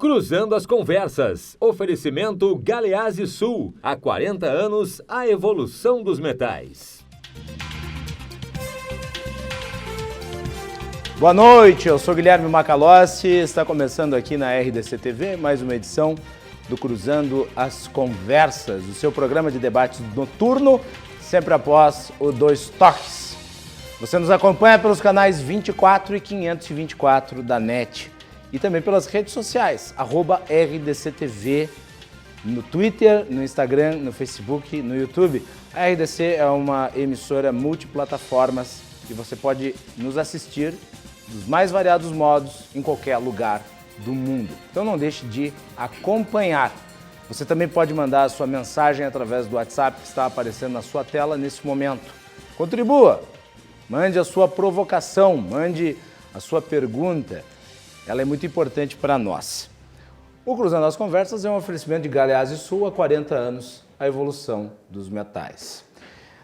Cruzando as Conversas. Oferecimento Galeazzi Sul. Há 40 anos, a evolução dos metais. Boa noite, eu sou Guilherme Macalossi. Está começando aqui na RDC TV mais uma edição do Cruzando as Conversas, o seu programa de debates noturno, sempre após o Dois Toques. Você nos acompanha pelos canais 24 e 524 da NET e também pelas redes sociais, @RDCTV, no Twitter, no Instagram, no Facebook, no YouTube. A RDC é uma emissora multiplataformas e você pode nos assistir dos mais variados modos em qualquer lugar do mundo. Então não deixe de acompanhar. Você também pode mandar a sua mensagem através do WhatsApp que está aparecendo na sua tela nesse momento. Contribua! Mande a sua provocação, mande a sua pergunta. Ela é muito importante para nós. O Cruzando as Conversas é um oferecimento de Galeazzi Sul há 40 anos, a evolução dos metais.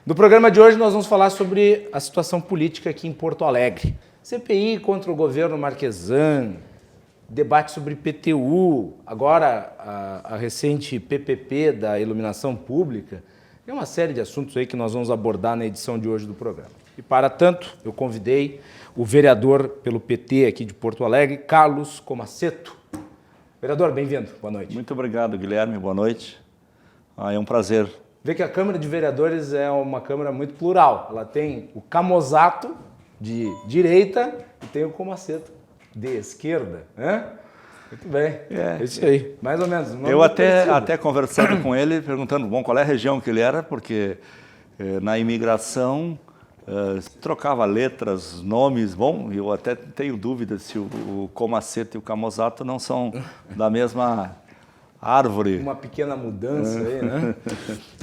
No programa de hoje nós vamos falar sobre a situação política aqui em Porto Alegre. CPI contra o governo Marquesan, debate sobre PTU, agora a recente PPP da iluminação pública. É uma série de assuntos aí que nós vamos abordar na edição de hoje do programa. E para tanto, eu convidei o vereador pelo PT aqui de Porto Alegre, Carlos Comaceto. Vereador, bem-vindo, boa noite. Muito obrigado, Guilherme, boa noite. É um prazer. Vê que a Câmara de Vereadores é uma Câmara muito plural. Ela tem o Camozato, de direita, e tem o Comaceto, de esquerda. Né? Muito bem, é isso aí, mais ou menos. Eu até conversando com ele, perguntando qual é a região que ele era, porque na imigração trocava letras, nomes, eu até tenho dúvidas se o Comaceto e o Camozato não são da mesma árvore. Uma pequena mudança aí, né?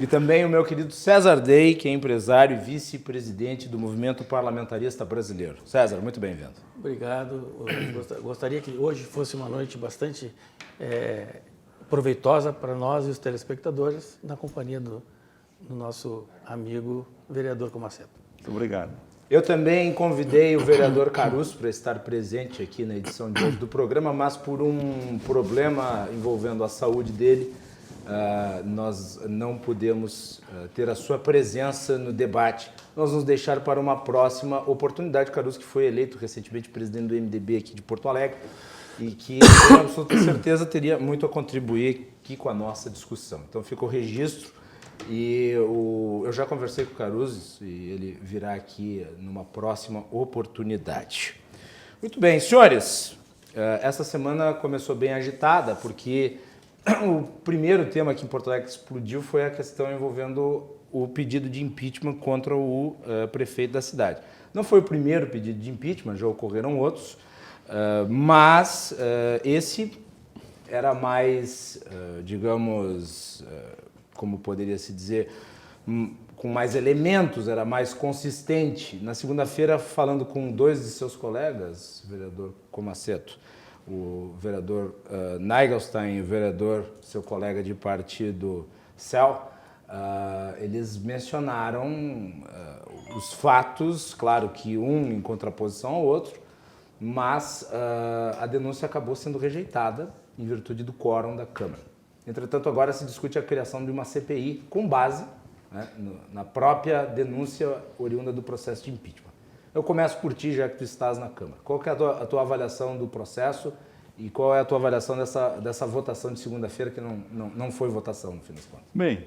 E também o meu querido César Day, que é empresário e vice-presidente do Movimento Parlamentarista Brasileiro. César, muito bem-vindo. Obrigado. Gostaria que hoje fosse uma noite bastante proveitosa para nós e os telespectadores, na companhia do nosso amigo vereador Comaceto. Muito obrigado. Eu também convidei o vereador Caruso para estar presente aqui na edição de hoje do programa, mas por um problema envolvendo a saúde dele, nós não podemos ter a sua presença no debate. Nós vamos deixar para uma próxima oportunidade. Caruso, que foi eleito recentemente presidente do MDB aqui de Porto Alegre e que, com absoluta certeza, teria muito a contribuir aqui com a nossa discussão. Então, fica o registro. E eu já conversei com o Caruso e ele virá aqui numa próxima oportunidade. Muito bem, senhores, essa semana começou bem agitada porque o primeiro tema aqui em Porto Alegre que explodiu foi a questão envolvendo o pedido de impeachment contra o prefeito da cidade. Não foi o primeiro pedido de impeachment, já ocorreram outros, mas esse era mais, digamos, como poderia se dizer, com mais elementos, era mais consistente. Na segunda-feira, falando com dois de seus colegas, vereador Comaceto, o vereador Nagelstein e o vereador, seu colega de partido, Cel, eles mencionaram os fatos, claro que um em contraposição ao outro, mas a denúncia acabou sendo rejeitada em virtude do quórum da Câmara. Entretanto, agora se discute a criação de uma CPI com base, né, na própria denúncia oriunda do processo de impeachment. Eu começo por ti, já que tu estás na Câmara. Qual que é a tua avaliação do processo e qual é a tua avaliação dessa votação de segunda-feira, que não foi votação, no fim das contas? Bem,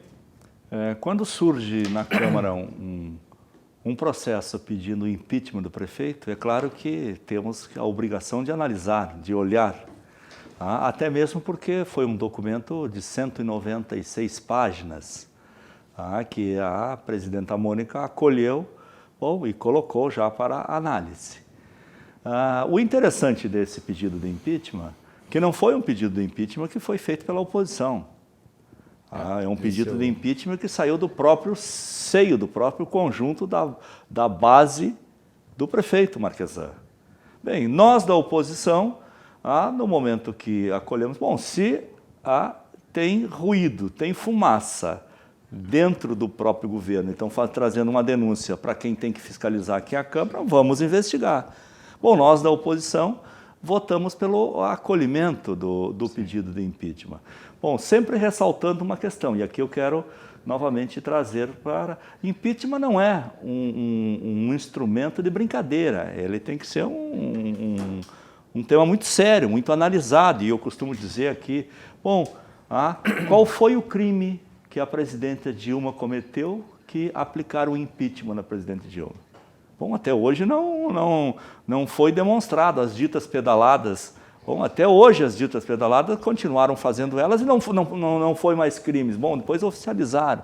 quando surge na Câmara um processo pedindo o impeachment do prefeito, é claro que temos a obrigação de analisar, de olhar, até mesmo porque foi um documento de 196 páginas, que a presidenta Mônica acolheu e colocou já para análise. O interessante desse pedido de impeachment, que não foi um pedido de impeachment que foi feito pela oposição. É um pedido de impeachment que saiu do próprio seio, do próprio conjunto da base do prefeito Marquesan. Bem, nós da oposição, no momento que acolhemos, se tem ruído, tem fumaça dentro do próprio governo, então trazendo uma denúncia para quem tem que fiscalizar aqui a Câmara, vamos investigar. Bom, nós da oposição votamos pelo acolhimento do pedido de impeachment. Bom, sempre ressaltando uma questão, e aqui eu quero novamente trazer para... Impeachment não é um instrumento de brincadeira, ele tem que ser um tema muito sério, muito analisado, e eu costumo dizer aqui, bom, qual foi o crime que a presidenta Dilma cometeu que aplicaram o impeachment na presidenta Dilma? Bom, até hoje não foi demonstrado. As ditas pedaladas, bom, até hoje as ditas pedaladas continuaram fazendo elas e não foi mais crimes. Bom, depois oficializaram.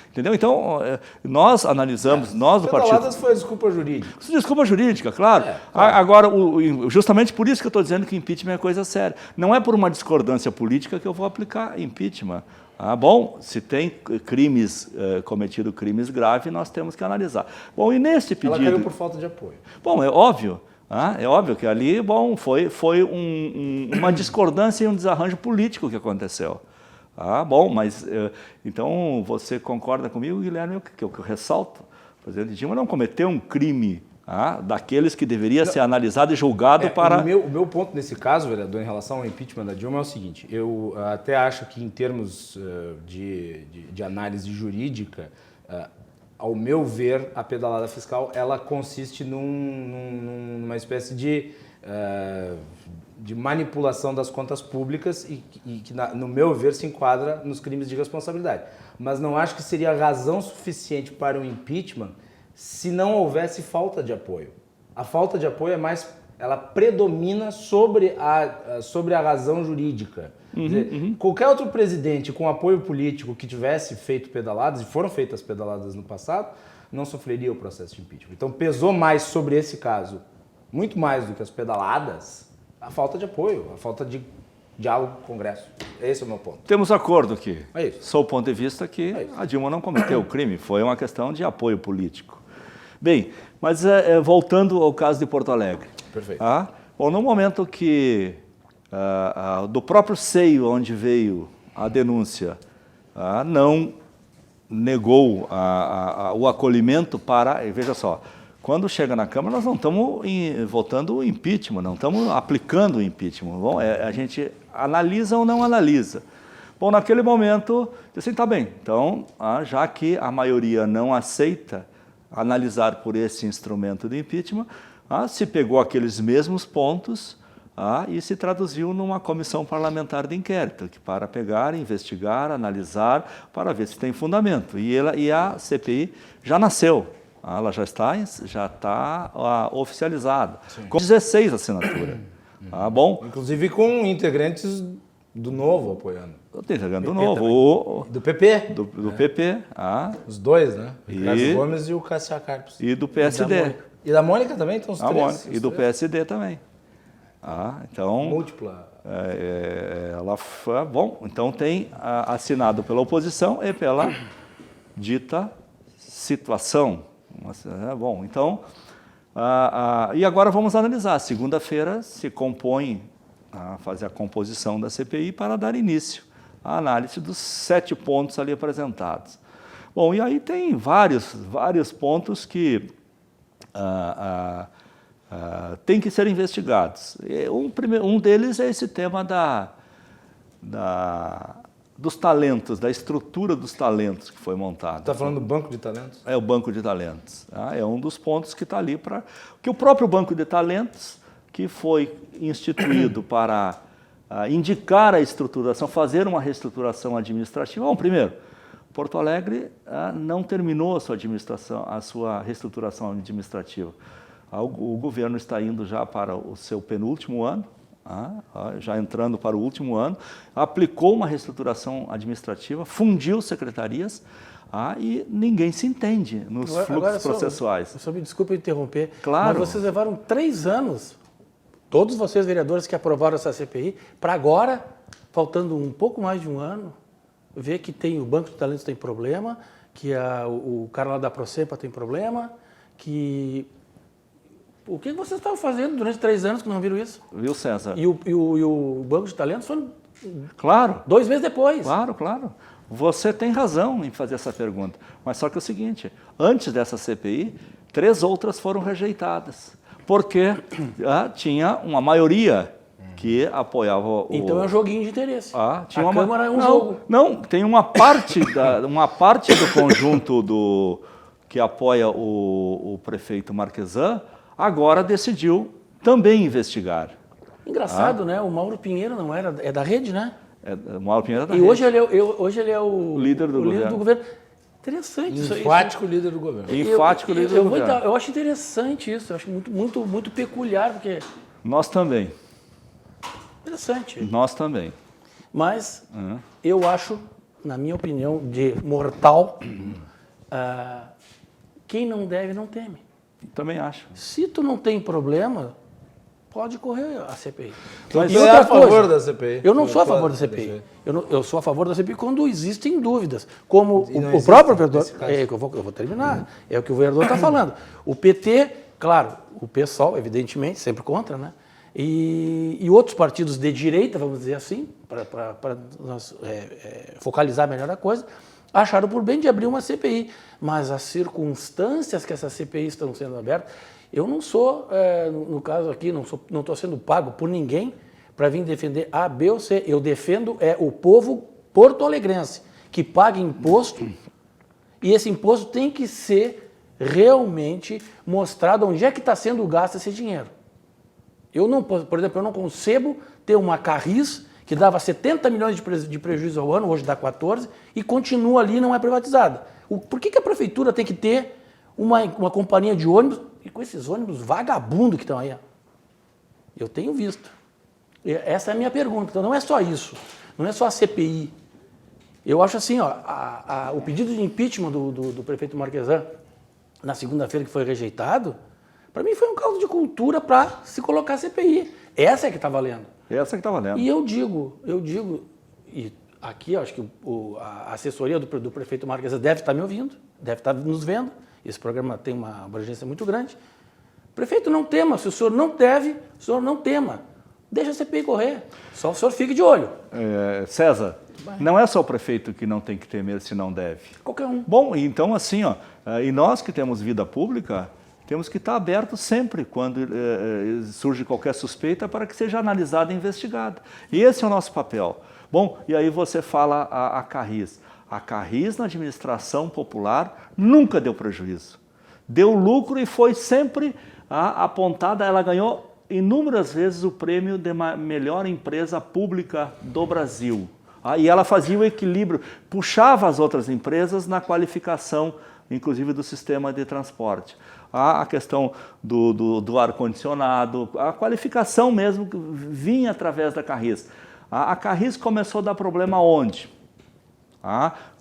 Entendeu? Então, nós analisamos, nós do partido... Pedaladas foi a desculpa jurídica. Desculpa jurídica, claro. Claro. Agora, justamente por isso que eu estou dizendo que impeachment é coisa séria. Não é por uma discordância política que eu vou aplicar impeachment. Bom, se tem cometido crimes graves, nós temos que analisar. Bom, e nesse pedido... Ela caiu por falta de apoio. Bom, é óbvio que ali, bom, foi uma discordância e um desarranjo político que aconteceu. Bom, mas então você concorda comigo, Guilherme, que eu ressalto? O presidente Dilma não cometeu um crime daqueles que deveria ser analisado e julgado para... O meu ponto nesse caso, vereador, em relação ao impeachment da Dilma é o seguinte, eu até acho que em termos de análise jurídica, ao meu ver, a pedalada fiscal, ela consiste numa espécie de manipulação das contas públicas e que, no meu ver, se enquadra nos crimes de responsabilidade. Mas não acho que seria razão suficiente para o impeachment se não houvesse falta de apoio. A falta de apoio ela predomina sobre a razão jurídica. Quer dizer, qualquer outro presidente com apoio político que tivesse feito pedaladas, e foram feitas pedaladas no passado, não sofreria o processo de impeachment. Então pesou mais sobre esse caso, muito mais do que as pedaladas, a falta de apoio, a falta de diálogo com o Congresso. Esse é o meu ponto. Temos acordo aqui. É isso. Sob o ponto de vista que a Dilma não cometeu o crime, foi uma questão de apoio político. Bem, mas voltando ao caso de Porto Alegre. Perfeito. Bom, no momento que do próprio seio onde veio a denúncia não negou o acolhimento para... Veja só, quando chega na Câmara nós não estamos votando o impeachment, não estamos aplicando o impeachment. Bom, a gente analisa ou não analisa. Bom, naquele momento, assim, tá bem, então, já que a maioria não aceita analisar por esse instrumento de impeachment, se pegou aqueles mesmos pontos e se traduziu numa comissão parlamentar de inquérito, que para pegar, investigar, analisar, para ver se tem fundamento. E a CPI já nasceu, ela já está oficializada, Sim. com 16 assinaturas. Bom, Inclusive com integrantes do Novo apoiando. Integrando do PP Novo, Do PP. do PP, Os dois, né? O E- Ricardo Gomes e o Cássio Carpes. e do PSD. E da Mônica também, então os três. Mônica, e os do três. PSD também. Então, Múltipla. ela foi, bom, então tem assinado pela oposição e pela dita situação. Bom, então, e agora vamos analisar. Segunda-feira se compõe, fazer a composição da CPI para dar início à análise dos 7 pontos ali apresentados. Bom, e aí tem vários pontos que têm que ser investigados. Um deles é esse tema dos talentos, da estrutura dos talentos que foi montada. Está falando do Banco de Talentos? É o Banco de Talentos. É um dos pontos que está ali para... Que o próprio Banco de Talentos, que foi instituído para indicar a estruturação, fazer uma reestruturação administrativa. Bom, primeiro, Porto Alegre não terminou a sua reestruturação administrativa. O governo está indo já para o seu penúltimo ano, já entrando para o último ano, aplicou uma reestruturação administrativa, fundiu secretarias e ninguém se entende nos fluxos processuais. Só me desculpe interromper, Claro. mas vocês levaram 3 anos, todos vocês vereadores que aprovaram essa CPI, para agora, faltando um pouco mais de um ano, ver que o Banco de Talentos tem problema, que o cara lá da Procepa tem problema, que... O que vocês estavam fazendo durante 3 anos que não viram isso? Viu, César? E o Banco de Talentos foi Claro. 2 meses depois. Claro, claro. Você tem razão em fazer essa pergunta. Mas só que é o seguinte, antes dessa CPI, 3 outras foram rejeitadas. porque tinha uma maioria que apoiava o... Então é um joguinho de interesse. Tinha a Câmara é um jogo. Não, tem uma parte, uma parte do conjunto que apoia o prefeito Marquesan, agora decidiu também investigar. Engraçado, né? O Mauro Pinheiro não era... É da rede, né? O Mauro Pinheiro é da E rede. hoje ele é o líder do governo. Interessante isso aí. Enfático líder do governo. Enfático líder do governo. Eu acho interessante isso. Eu acho muito peculiar, porque... Nós também. Interessante. Nós também. Mas eu acho, na minha opinião, de mortal, quem não deve não teme. Também acho. Se tu não tem problema, pode correr a CPI. Mas você é a favor da CPI? Eu não sou a favor da CPI. Eu sou a favor da CPI quando existem dúvidas. Como o próprio vereador... Eu vou terminar. É o que o vereador está falando. O PT, claro, o PSOL, evidentemente, sempre contra, né? E outros partidos de direita, vamos dizer assim, para nós focalizar melhor a coisa, acharam por bem de abrir uma CPI. Mas as circunstâncias que essas CPIs estão sendo abertas, eu não sou, no caso aqui, não estou sendo pago por ninguém para vir defender A, B ou C. Eu defendo o povo porto-alegrense, que paga imposto, e esse imposto tem que ser realmente mostrado onde é que está sendo gasto esse dinheiro. Eu não, por exemplo, eu não concebo ter uma Carris que dava 70 milhões de prejuízo ao ano, hoje dá 14, e continua ali e não é privatizada. Por que a prefeitura tem que ter uma companhia de ônibus, e com esses ônibus vagabundos que estão aí? Eu tenho visto. Essa é a minha pergunta. Então não é só isso, não é só a CPI. Eu acho assim, o pedido de impeachment do prefeito Marquesan, na segunda-feira que foi rejeitado, para mim foi um caldo de cultura para se colocar a CPI. Essa é que está valendo. Essa que está valendo. E eu digo, e aqui eu acho que a assessoria do prefeito Marquesan deve estar me ouvindo, deve estar nos vendo. Esse programa tem uma abrangência muito grande. Prefeito, não tema. Se o senhor não deve, o senhor não tema. Deixa a CPI correr. Só o senhor fique de olho. César, não é só o prefeito que não tem que temer se não deve. Qualquer um. Bom, então assim, e nós que temos vida pública, temos que estar abertos sempre quando surge qualquer suspeita para que seja analisada e investigada. E esse é o nosso papel. Bom, e aí você fala a Carris. A Carris na administração popular nunca deu prejuízo. Deu lucro e foi sempre apontada, ela ganhou inúmeras vezes o prêmio de melhor empresa pública do Brasil. E ela fazia o equilíbrio, puxava as outras empresas na qualificação, inclusive do sistema de transporte. A questão do ar-condicionado, a qualificação mesmo vinha através da Carris. A Carris começou a dar problema onde?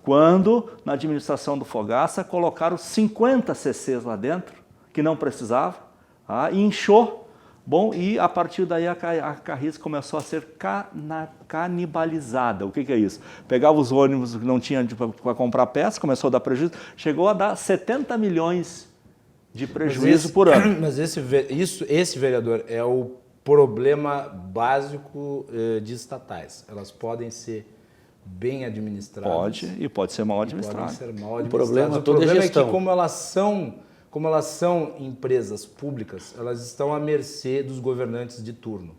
Quando, na administração do Fogaça, colocaram 50 CCs lá dentro, que não precisava, e inchou. Bom, e a partir daí a Carris começou a ser canibalizada. O que é isso? Pegava os ônibus que não tinham para comprar peça, começou a dar prejuízo, chegou a dar 70 milhões de prejuízo por ano. Mas esse vereador, é o problema básico de estatais. Elas podem ser bem administradas. Pode ser mal administradas. O problema é que como elas são empresas públicas, elas estão à mercê dos governantes de turno.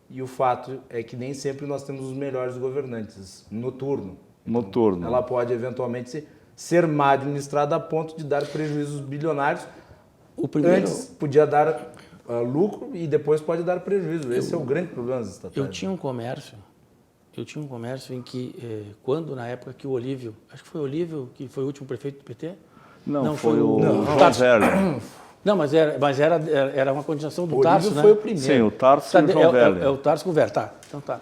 E o fato é que nem sempre nós temos os melhores governantes no turno. Noturno. Ela pode eventualmente ser mal administrada a ponto de dar prejuízos bilionários. Antes podia dar lucro e depois pode dar prejuízo. Esse é o grande problema das estatais. Eu tinha um comércio em que, quando na época que o Olívio, acho que foi o Olívio que foi o último prefeito do PT? Não, foi o João Velho. Não, mas era uma continuação do Tarso, né? Foi o primeiro. Sim, o Tarso e o João Velho. É o Tarso com o Velho, tá. Então tá.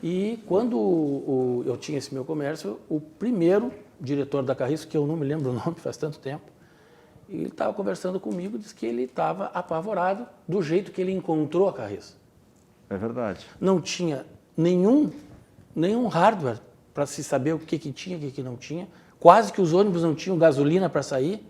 E quando eu tinha esse meu comércio, o primeiro diretor da Carris, que eu não me lembro o nome, faz tanto tempo, ele estava conversando comigo, disse que ele estava apavorado do jeito que ele encontrou a Carris. É verdade. Não tinha nenhum hardware para se saber o que tinha e o que não tinha. Quase que os ônibus não tinham gasolina para sair.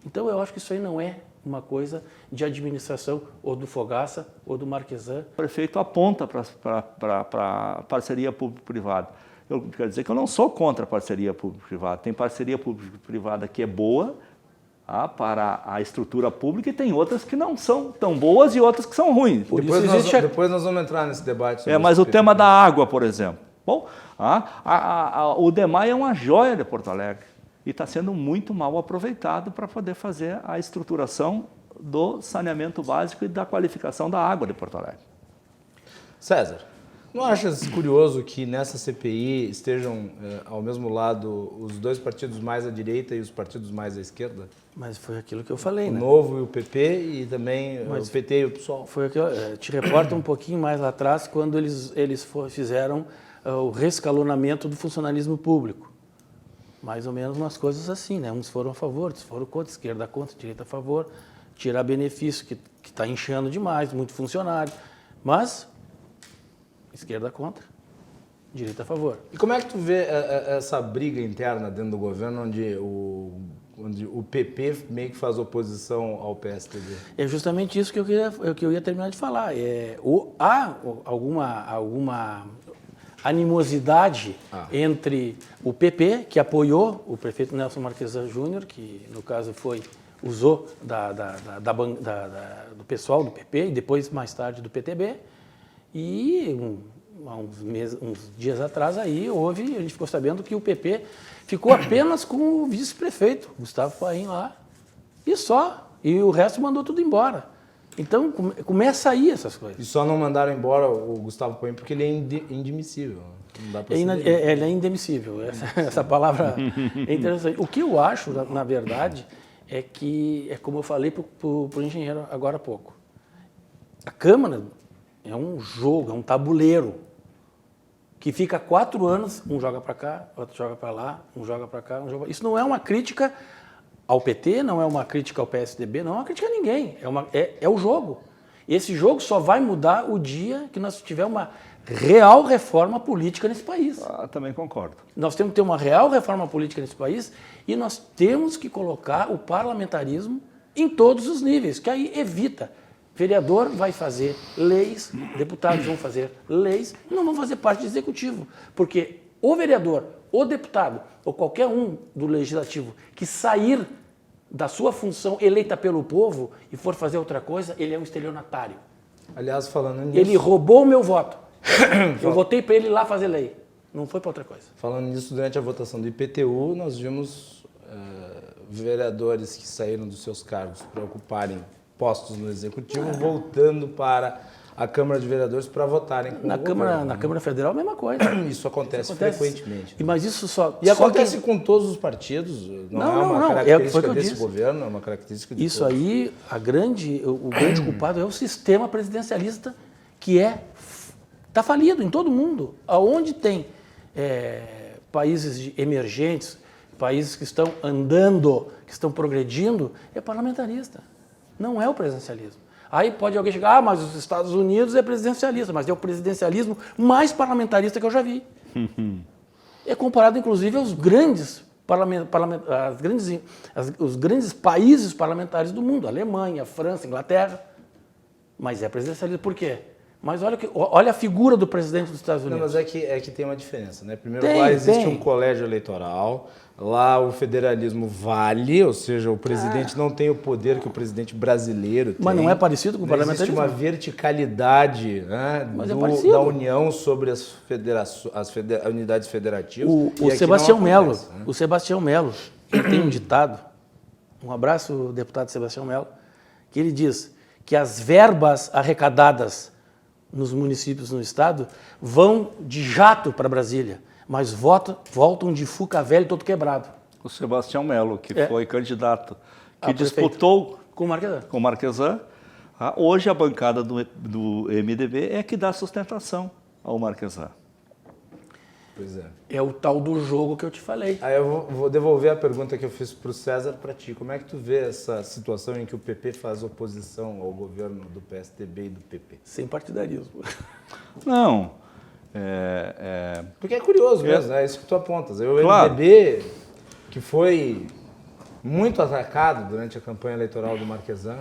Então, eu acho que isso aí não é uma coisa de administração ou do Fogaça ou do Marquesan. O prefeito aponta para parceria público-privada. Eu quero dizer que eu não sou contra a parceria público-privada. Tem parceria público-privada que é boa para a estrutura pública, e tem outras que não são tão boas e outras que são ruins. Depois nós vamos entrar nesse debate. Sobre mas o tema da água, por exemplo. Bom, o DEMAI é uma joia de Porto Alegre e está sendo muito mal aproveitado para poder fazer a estruturação do saneamento básico e da qualificação da água de Porto Alegre. César, não achas curioso que nessa CPI estejam ao mesmo lado os dois partidos mais à direita e os partidos mais à esquerda? Mas foi aquilo que eu falei, né? O Novo e o PP e também o PT e o PSOL. Foi aquilo, te reporta um pouquinho mais lá atrás, quando eles fizeram o rescalonamento do funcionalismo público. Mais ou menos umas coisas assim, né? Uns foram a favor, outros foram contra, esquerda contra, direita a favor, tirar benefício que está inchando demais, muito funcionário. Mas, esquerda contra, direita a favor. E como é que tu vê essa briga interna dentro do governo, onde o PP meio que faz oposição ao PSDB? É justamente isso que eu ia terminar de falar. Há alguma animosidade entre o PP, que apoiou o prefeito Nelson Marquesan Júnior, que no caso usou do pessoal do PP e depois mais tarde do PTB, e há uns dias atrás a gente ficou sabendo que o PP ficou apenas com o vice-prefeito, Gustavo Paim lá, e o resto mandou tudo embora. Então, começa aí essas coisas. E só não mandaram embora o Gustavo Paim porque ele é indemissível. Não dá pra ele é indemissível. Essa palavra é interessante. O que eu acho, na verdade, é que, como eu falei para o engenheiro agora há pouco, a Câmara é um jogo, é um tabuleiro, que fica 4 anos, um joga para cá, outro joga para lá, um joga para cá, um joga... Isso não é uma crítica ao PT, não é uma crítica ao PSDB, não é uma crítica a ninguém, é o jogo. E esse jogo só vai mudar o dia que nós tiver uma real reforma política nesse país. Também concordo. Nós temos que ter uma real reforma política nesse país e nós temos que colocar o parlamentarismo em todos os níveis, que aí evita. Vereador vai fazer leis, deputados vão fazer leis, não vão fazer parte do executivo, porque o vereador, o deputado ou qualquer um do legislativo que sair da sua função eleita pelo povo e for fazer outra coisa, ele é um estelionatário. Aliás, falando nisso... Ele roubou o meu voto. Eu votei para ele ir lá fazer lei. Não foi para outra coisa. Falando nisso, durante a votação do IPTU, nós vimos vereadores que saíram dos seus cargos para ocuparem postos no Executivo, voltando para a Câmara de Vereadores para votarem com o governo. Na Câmara Federal, a mesma coisa. Isso acontece frequentemente. Mas isso só... E acontece com todos os partidos, não é uma característica desse governo, é uma característica de isso todos. Aí, o grande culpado é o sistema presidencialista, que está falido em todo mundo. Aonde tem países emergentes, países que estão andando, que estão progredindo, é parlamentarista. Não é o presidencialismo. Aí pode alguém chegar, mas os Estados Unidos é presidencialista, mas é o presidencialismo mais parlamentarista que eu já vi. É comparado, inclusive, aos os grandes países parlamentares do mundo, Alemanha, França, Inglaterra. Mas é presidencialismo. Por quê? Mas olha a figura do presidente dos Estados Unidos. Não, mas é que tem uma diferença, né? Primeiro, lá existe um colégio eleitoral, lá o federalismo vale, ou seja, o presidente não tem o poder que o presidente brasileiro tem. Mas não é parecido com o parlamentarismo? Existe uma verticalidade, né, da União sobre as unidades federativas. O Sebastião Melo, né? O Sebastião Melo, ele tem um ditado, um abraço, deputado Sebastião Melo, que ele diz que as verbas arrecadadas nos municípios no estado vão de jato para Brasília, mas voltam de Fuca Velho todo quebrado. O Sebastião Melo, que foi candidato, que disputou com o Marquesan. Hoje a bancada do MDB é que dá sustentação ao Marquesan. Pois é. É o tal do jogo que eu te falei. Aí eu vou devolver a pergunta que eu fiz para o César para ti. Como é que tu vê essa situação em que o PP faz oposição ao governo do PSDB e do PP? Sem partidarismo. Não. Porque é curioso mesmo, é isso que tu apontas. O Claro. MDB, que foi muito atacado durante a campanha eleitoral do Marquesan,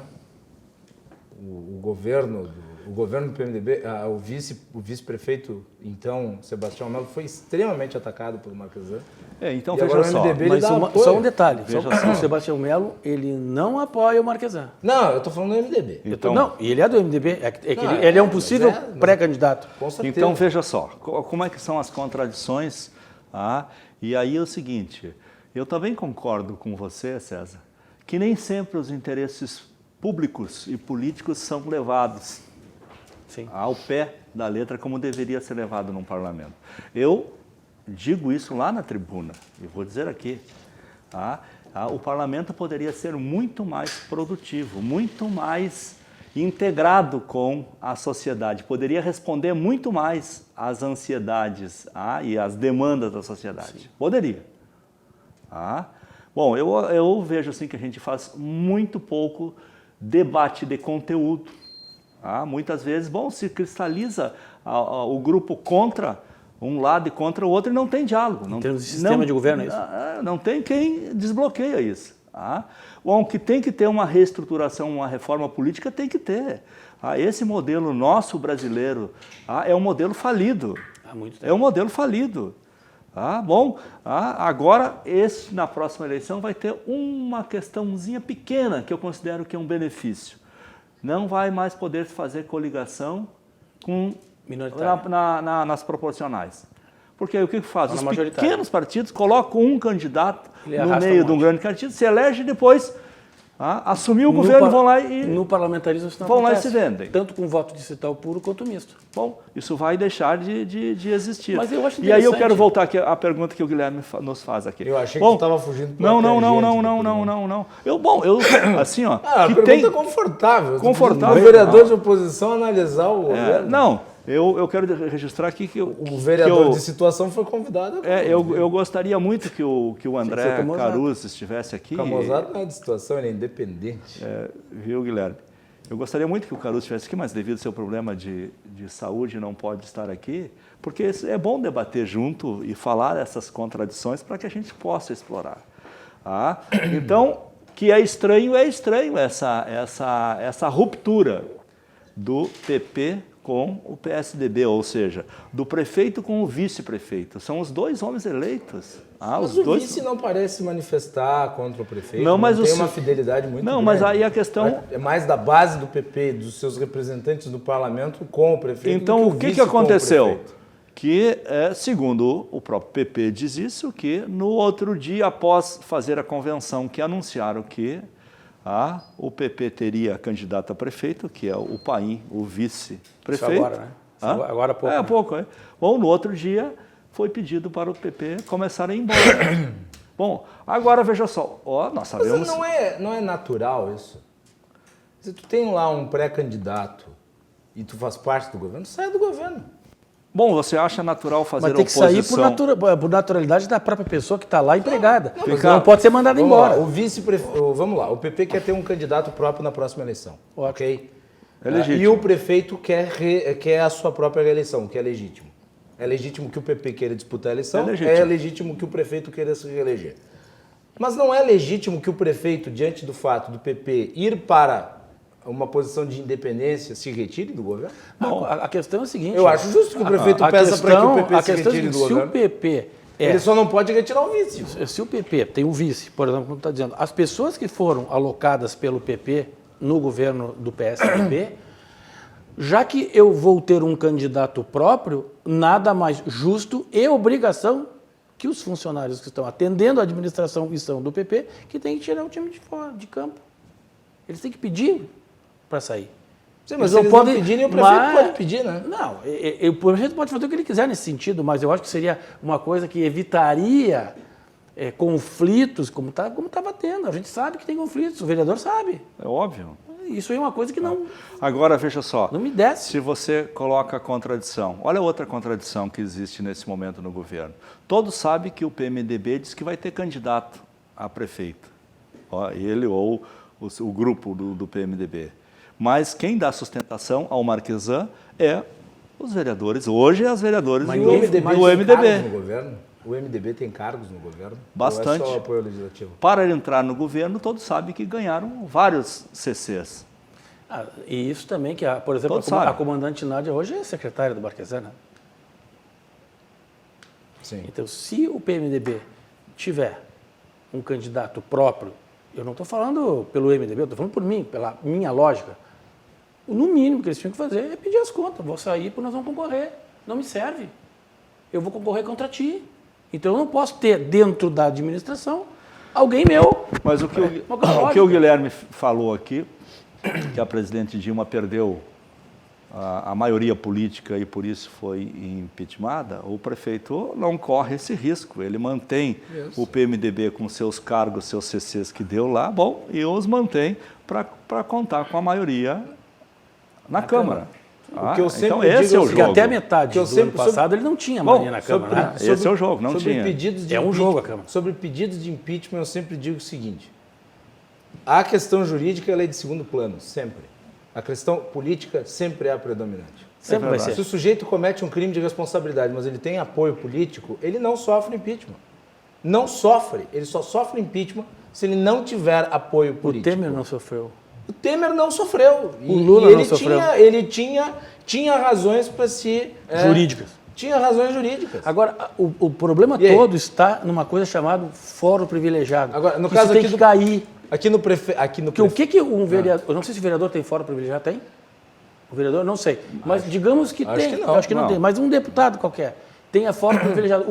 o governo o governo do PMDB, o vice-prefeito, então, Sebastião Melo, foi extremamente atacado pelo Marquesan. Então E veja agora o só. MDB ele Mas dá só apoio. um detalhe, Veja só só. o Sebastião Melo, ele não apoia o Marquesan. Não, eu tô falando do MDB. Então, Não, e ele é do MDB, que Não, ele é um mas possível mas- pré-candidato. Com certeza. Então, veja só, como é que são as contradições. E aí é o seguinte, eu também concordo com você, César, que nem sempre os interesses públicos e políticos são levados Sim. ao pé da letra como deveria ser levado num parlamento. Eu digo isso lá na tribuna, e vou dizer aqui. O parlamento poderia ser muito mais produtivo, muito mais integrado com a sociedade, poderia responder muito mais às ansiedades e às demandas da sociedade. Sim. Poderia. Bom, eu vejo assim que a gente faz muito pouco debate de conteúdo. Muitas vezes, se cristaliza o grupo contra um lado e contra o outro e não tem diálogo. Em termos de sistema de governo, é isso? Não tem quem desbloqueia isso. Bom, que tem que ter uma reestruturação, uma reforma política, tem que ter. Esse modelo nosso brasileiro é um modelo falido. Há muito tempo. É um modelo falido. Agora, na próxima eleição, vai ter uma questãozinha pequena que eu considero que é um benefício. Não vai mais poder fazer coligação com nas proporcionais. Porque aí o que faz? Os pequenos partidos colocam um candidato no meio de um grande partido, se elege e depois assumiu o governo, vão lá e... No parlamentarismo isso não vão acontece, lá e se vendem. tanto com voto distrital puro quanto misto. Bom, isso vai deixar de existir. Mas eu acho e aí eu interessante. quero voltar aqui à pergunta que o Guilherme nos faz aqui. Eu achei que você estava fugindo para Não. Assim, ó. A que pergunta tem... é confortável. Confortável. O vereador de oposição analisar o governo. Não, eu quero registrar aqui que O vereador de situação foi convidado. Eu gostaria muito que o André Caruso estivesse aqui. Camosado não é de situação, ele é independente. Viu, Guilherme? Eu gostaria muito que o Caruso estivesse aqui, mas devido ao seu problema de saúde não pode estar aqui, porque é bom debater junto e falar essas contradições para que a gente possa explorar. Então, que é estranho essa ruptura do PP com o PSDB, ou seja, do prefeito com o vice-prefeito. São os dois homens eleitos. Mas o vice não parece manifestar contra o prefeito, não tem uma fidelidade muito grande. mas aí a questão... É mais da base do PP, dos seus representantes do parlamento com o prefeito. Então, o que aconteceu? Que, segundo o próprio PP diz isso, que no outro dia, após fazer a convenção, que anunciaram que o PP teria candidato a prefeito, que é o Paim, o vice-prefeito. Isso agora, né? Agora há pouco. Pouco. Bom, no outro dia foi pedido para o PP começar a ir embora. Bom, agora veja só, nós sabemos... Mas não é natural isso? Se tu tem lá um pré-candidato e tu faz parte do governo, sai do governo. Bom, você acha natural fazer oposição? Mas tem que sair por naturalidade da própria pessoa que está lá empregada. Não pode ser mandado embora. Vamos lá, o PP quer ter um candidato próprio na próxima eleição. Ok? É legítimo. E o prefeito quer a sua própria reeleição, que é legítimo. É legítimo que o PP queira disputar a eleição, é legítimo que o prefeito queira se reeleger. Mas não é legítimo que o prefeito, diante do fato do PP ir para uma posição de independência, se retire do governo? Não, a questão é a seguinte... Eu acho justo que o prefeito peça para que o PP se retire do governo. Se o PP... Ele só não pode retirar o vice. Se o PP tem um vice, por exemplo, como está dizendo, as pessoas que foram alocadas pelo PP no governo do PSDB, já que eu vou ter um candidato próprio, nada mais justo e obrigação que os funcionários que estão atendendo a administração e são do PP, que tem que tirar o time de fora, de campo. Eles têm que pedir para sair. Sim, mas eles não pedirem, o prefeito pode pedir, né? Não, o prefeito pode fazer o que ele quiser nesse sentido, mas eu acho que seria uma coisa que evitaria conflitos, como estava tendo. A gente sabe que tem conflitos, o vereador sabe. É óbvio. Isso é uma coisa que não... Agora, veja só. Não me desce. Se você coloca a contradição, olha outra contradição que existe nesse momento no governo. Todos sabem que o PMDB diz que vai ter candidato a prefeito. Ele ou o grupo do PMDB. Mas quem dá sustentação ao Marquesan é os vereadores. Hoje é os vereadores do MDB. No governo? O MDB tem cargos no governo? Bastante. Ou é só apoio legislativo? Para entrar no governo, todos sabem que ganharam vários CCs. E isso também, que, por exemplo, a comandante Nádia hoje é secretária do Barquesan, né? Sim. Então, se o PMDB tiver um candidato próprio, eu não estou falando pelo MDB, eu estou falando por mim, pela minha lógica, no mínimo que eles tinham que fazer é pedir as contas. Vou sair porque nós vamos concorrer. Não me serve. Eu vou concorrer contra ti. Então, eu não posso ter dentro da administração alguém meu. Mas o que o Guilherme falou aqui, que a presidente Dilma perdeu a maioria política e por isso foi impeachmentada, o prefeito não corre esse risco. Ele mantém o PMDB com seus cargos, seus CCs que deu lá, bom, e os mantém para contar com a maioria na Câmara. O que eu sempre então esse é o jogo. Porque até a metade do ano passado ele não tinha maioria na Câmara. Né? Esse é o jogo, não tinha. É um jogo a Câmara. Sobre pedidos de impeachment, eu sempre digo o seguinte: a questão jurídica ela é de segundo plano, sempre. A questão política sempre é a predominante. Sempre vai ser. Se o sujeito comete um crime de responsabilidade, mas ele tem apoio político, ele não sofre impeachment. Não sofre. Ele só sofre impeachment se ele não tiver apoio político. O Temer não sofreu. O Temer não sofreu. O Lula não sofreu. Ele tinha razões para se... Jurídicas. Tinha razões jurídicas. Agora, o problema todo está numa coisa chamada fórum privilegiado. Agora, no que caso isso aqui tem que cair. Aqui no prefeito... O que um vereador... Eu não sei se o vereador tem fórum privilegiado, tem? O vereador, não sei. Mas digamos que tem. Que não. Acho que não tem. Mas um deputado qualquer tenha fórum privilegiado.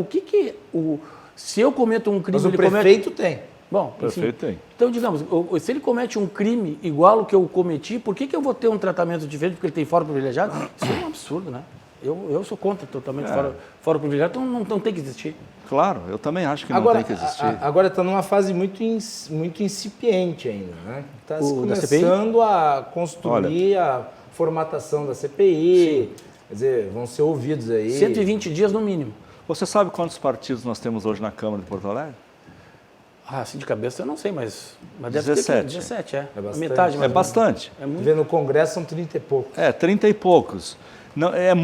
Se eu cometo um crime... Mas o prefeito tem. Bom, enfim. Prefeito tem. Então, digamos, se ele comete um crime igual ao que eu cometi, por que eu vou ter um tratamento diferente porque ele tem fórum privilegiado? Isso é um absurdo, né? Eu sou contra totalmente fórum privilegiado, então não tem que existir. Claro, eu também acho que não tem que existir. Agora está numa fase muito incipiente ainda, né? Está começando CPI? a construir a formatação da CPI. Sim. Quer dizer, vão ser ouvidos aí. 120 dias no mínimo. Você sabe quantos partidos nós temos hoje na Câmara de Porto Alegre? Assim de cabeça eu não sei, mas deve 17. ter 17, É bastante. Metade. É bastante. É muito. Vê no Congresso são 30 e poucos. 30 e poucos. Não, é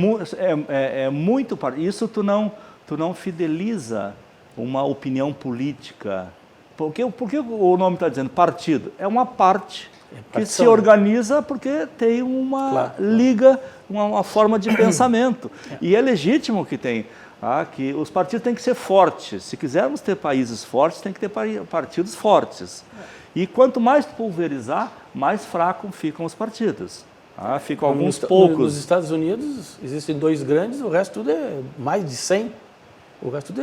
muito... Isso tu não fideliza uma opinião política. Porque o nome está dizendo partido? É uma parte que se organiza porque tem uma liga, uma forma de pensamento. E é legítimo que tem... que os partidos têm que ser fortes. Se quisermos ter países fortes, tem que ter partidos fortes. E quanto mais pulverizar, mais fracos ficam os partidos. Ficam alguns poucos. Nos Estados Unidos existem 2 grandes, o resto tudo é mais de 100. O resto tudo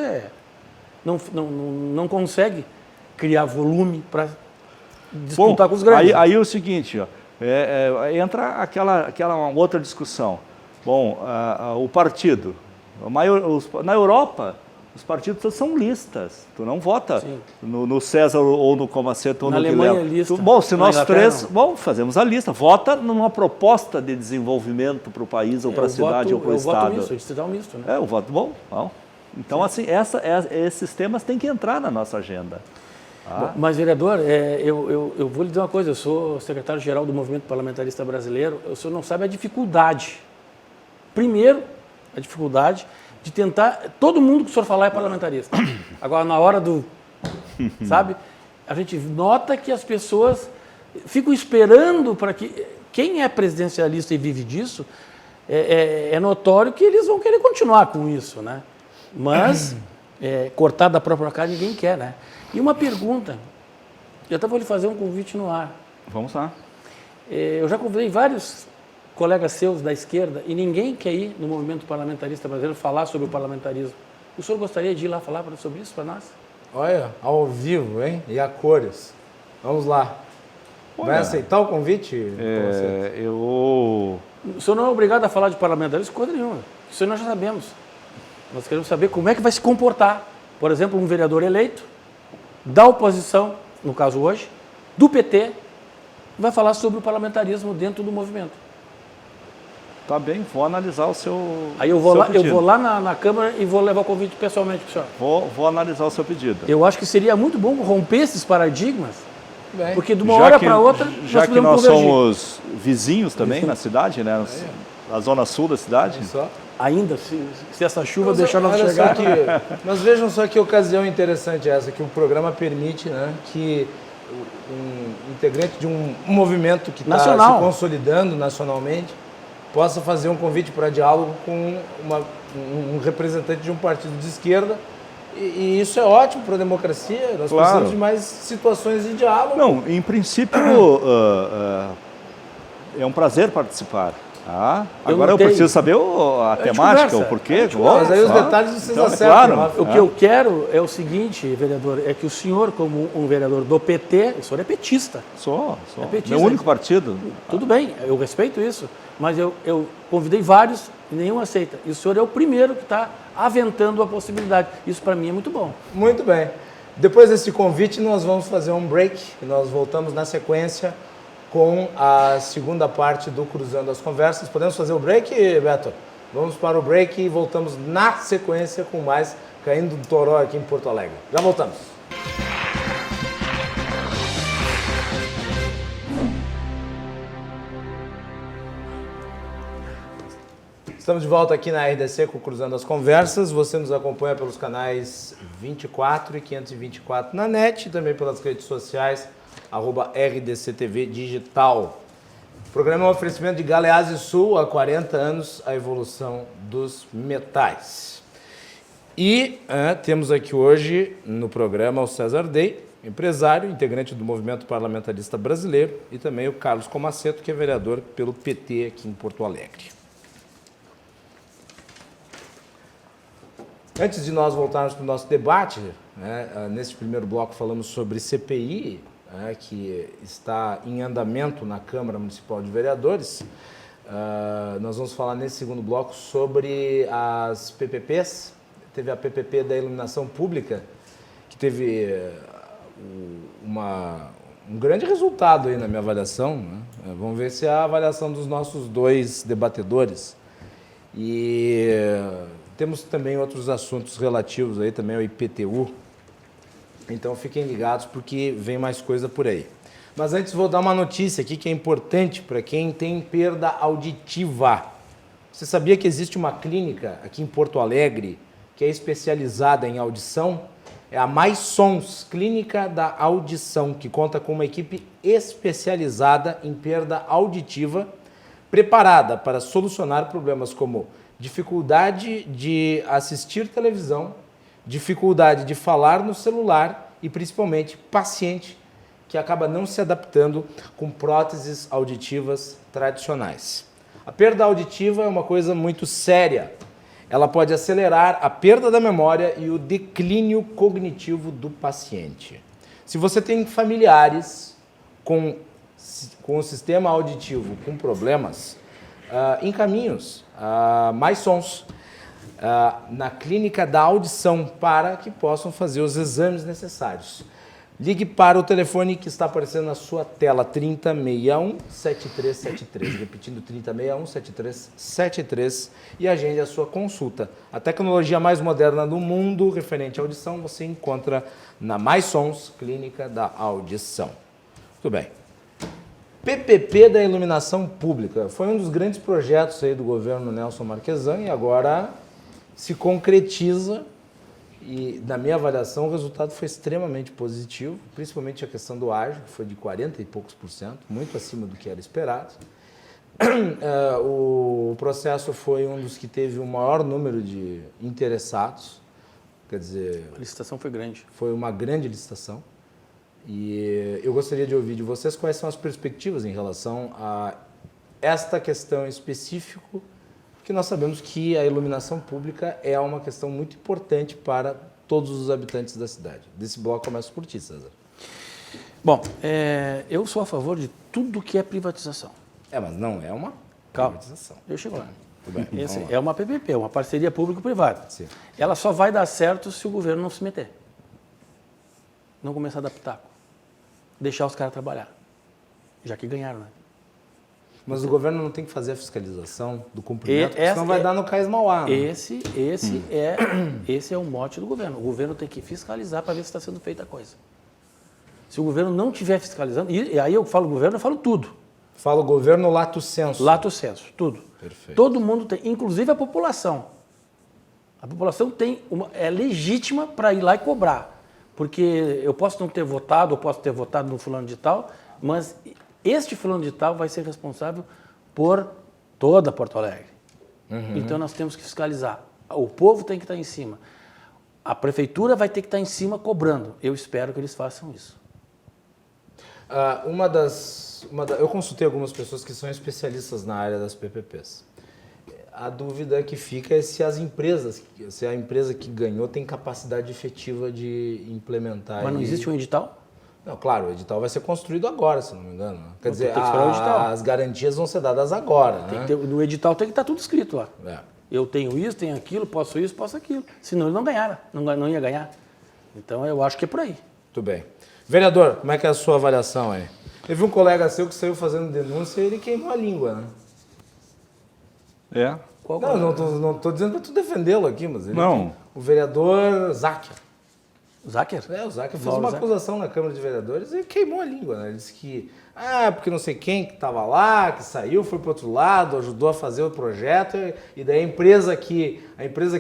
não consegue criar volume para disputar com os grandes. Aí é o seguinte, entra aquela outra discussão. Bom, o partido... Na Europa, os partidos são listas. Tu não vota no César ou no Comaceto ou no Guilherme. Alemanha é lista. Bom, se nós três... Bom, fazemos a lista. Vota numa proposta de desenvolvimento para o país ou para a cidade ou para o Estado. Eu voto misto, a gente dá um misto, né? O voto bom. Então, assim, esses temas têm que entrar na nossa agenda. Bom, mas, vereador, eu vou lhe dizer uma coisa. Eu sou secretário-geral do Movimento Parlamentarista Brasileiro. O senhor não sabe a dificuldade. Primeiro, a dificuldade de tentar... Todo mundo que o senhor falar é parlamentarista. Agora, na hora do... Sabe? A gente nota que as pessoas ficam esperando para que... Quem é presidencialista e vive disso, é notório que eles vão querer continuar com isso, né? Mas, cortar da própria cara ninguém quer, né? E uma pergunta. Eu até vou lhe fazer um convite no ar. Vamos lá. Eu já convidei vários colegas seus da esquerda e ninguém quer ir no movimento parlamentarista brasileiro falar sobre o parlamentarismo. O senhor gostaria de ir lá falar sobre isso para nós? Olha, ao vivo, hein? E a cores. Vamos lá. Vai aceitar o convite? O senhor não é obrigado a falar de parlamentarismo coisa nenhuma. Isso nós já sabemos. Nós queremos saber como é que vai se comportar. Por exemplo, um vereador eleito da oposição, no caso hoje, do PT, vai falar sobre o parlamentarismo dentro do movimento. Tá bem, vou analisar o seu Aí eu vou lá na Câmara e vou levar o convite pessoalmente para o senhor. Vou analisar o seu pedido. Eu acho que seria muito bom romper esses paradigmas, porque de uma hora para outra já que nós somos vizinhos também na cidade, né? Na zona sul da cidade. Ainda, se essa chuva deixar nós chegar... Mas vejam só que ocasião interessante essa, que o programa permite, né, que um integrante de um movimento que está Nacional. se consolidando nacionalmente, possa fazer um convite para diálogo com um representante de um partido de esquerda. E isso é ótimo para a democracia. Nós precisamos de mais situações de diálogo. Não, em princípio, é um prazer participar. Agora eu preciso saber a temática, o porquê. Mas aí os detalhes vocês então, acertam. claro. O que eu quero é o seguinte, vereador, é que o senhor, como um vereador do PT, o senhor é petista. Sou. É petista. Meu único partido. Tudo bem, eu respeito isso, mas eu convidei vários e nenhum aceita. E o senhor é o primeiro que está aventando a possibilidade. Isso para mim é muito bom. Muito bem. Depois desse convite, nós vamos fazer um break e nós voltamos na sequência com a segunda parte do Cruzando as Conversas. Podemos fazer o break, Beto? Vamos para o break e voltamos na sequência com mais Caindo do Toró aqui em Porto Alegre. Já voltamos. Estamos de volta aqui na RDC com Cruzando as Conversas. Você nos acompanha pelos canais 24 e 524 na net e também pelas redes sociais, @RDCTV Digital. O programa é um oferecimento de Galeazzi Sul, há 40 anos, a evolução dos metais. E temos aqui hoje no programa o César Dey, empresário, integrante do Movimento Parlamentarista Brasileiro, e também o Carlos Comaceto, que é vereador pelo PT aqui em Porto Alegre. Antes de nós voltarmos para o nosso debate, nesse primeiro bloco falamos sobre CPI, que está em andamento na Câmara Municipal de Vereadores. Nós vamos falar nesse segundo bloco sobre as PPPs. Teve a PPP da iluminação pública, que teve um grande resultado aí na minha avaliação. Vamos ver se é a avaliação dos nossos dois debatedores. E temos também outros assuntos relativos aí também ao IPTU. Então fiquem ligados porque vem mais coisa por aí. Mas antes vou dar uma notícia aqui que é importante para quem tem perda auditiva. Você sabia que existe uma clínica aqui em Porto Alegre que é especializada em audição? É a Mais Sons, Clínica da Audição, que conta com uma equipe especializada em perda auditiva, preparada para solucionar problemas como dificuldade de assistir televisão, dificuldade de falar no celular e principalmente paciente que acaba não se adaptando com próteses auditivas tradicionais. A perda auditiva é uma coisa muito séria. Ela pode acelerar a perda da memória e o declínio cognitivo do paciente. Se você tem familiares com o sistema auditivo com problemas, encaminhe-os a Mais Sons, na Clínica da Audição, para que possam fazer os exames necessários. Ligue para o telefone que está aparecendo na sua tela, 3061-7373, repetindo 3061-7373, e agende a sua consulta. A tecnologia mais moderna do mundo referente à audição você encontra na Mais Sons, Clínica da Audição. Muito bem. PPP da iluminação pública foi um dos grandes projetos aí do governo Nelson Marquesan e agora se concretiza e, na minha avaliação, o resultado foi extremamente positivo, principalmente a questão do ágio, que foi de 40 e poucos %, muito acima do que era esperado. O processo foi um dos que teve o maior número de interessados, quer dizer... A licitação foi grande. Foi uma grande licitação. E eu gostaria de ouvir de vocês quais são as perspectivas em relação a esta questão em específico, porque nós sabemos que a iluminação pública é uma questão muito importante para todos os habitantes da cidade. Desse bloco começo por ti, César. Bom, eu sou a favor de tudo que é privatização. Mas não é uma privatização. Eu chego lá. Tudo bem, Esse é uma PPP, uma parceria público-privada. Sim. Ela só vai dar certo se o governo não se meter. Não começar a dar pitaco. Deixar os caras trabalhar. Já que ganharam, né? Mas o governo não tem que fazer a fiscalização do cumprimento, senão vai dar no Cais Mauá. Né? Esse é o mote do governo. O governo tem que fiscalizar para ver se está sendo feita a coisa. Se o governo não estiver fiscalizando, e aí eu falo governo, eu falo tudo. Fala o governo lato sensu. Lato sensu, tudo. Perfeito. Todo mundo tem, inclusive a população. A população é legítima para ir lá e cobrar. Porque eu posso não ter votado, ou posso ter votado no fulano de tal, mas este fulano de tal vai ser responsável por toda Porto Alegre. Então nós temos que fiscalizar. O povo tem que estar em cima. A prefeitura vai ter que estar em cima cobrando. Eu espero que eles façam isso. Eu consultei algumas pessoas que são especialistas na área das PPPs. A dúvida que fica é se a empresa que ganhou tem capacidade efetiva de implementar. Mas não existe um edital? Não, claro, o edital vai ser construído agora, se não me engano. Quer dizer, tem que esperar o edital. as garantias vão ser dadas agora, né? No edital tem que estar tudo escrito lá. É. Eu tenho isso, tenho aquilo, posso isso, posso aquilo. Senão ele não ganhara, não ia ganhar. Então eu acho que é por aí. Muito bem. Vereador, como é que é a sua avaliação aí? Teve um colega seu que saiu fazendo denúncia e ele queimou a língua, né? É? Não estou dizendo para tu defendê-lo aqui, mas ele Não. o vereador Záquer. O Záquer? O Záquer fez Mauro uma Záquer. acusação na Câmara de Vereadores e queimou a língua, né? Ele disse que, porque não sei quem que estava lá, que saiu, foi para outro lado, ajudou a fazer o projeto, e daí a empresa que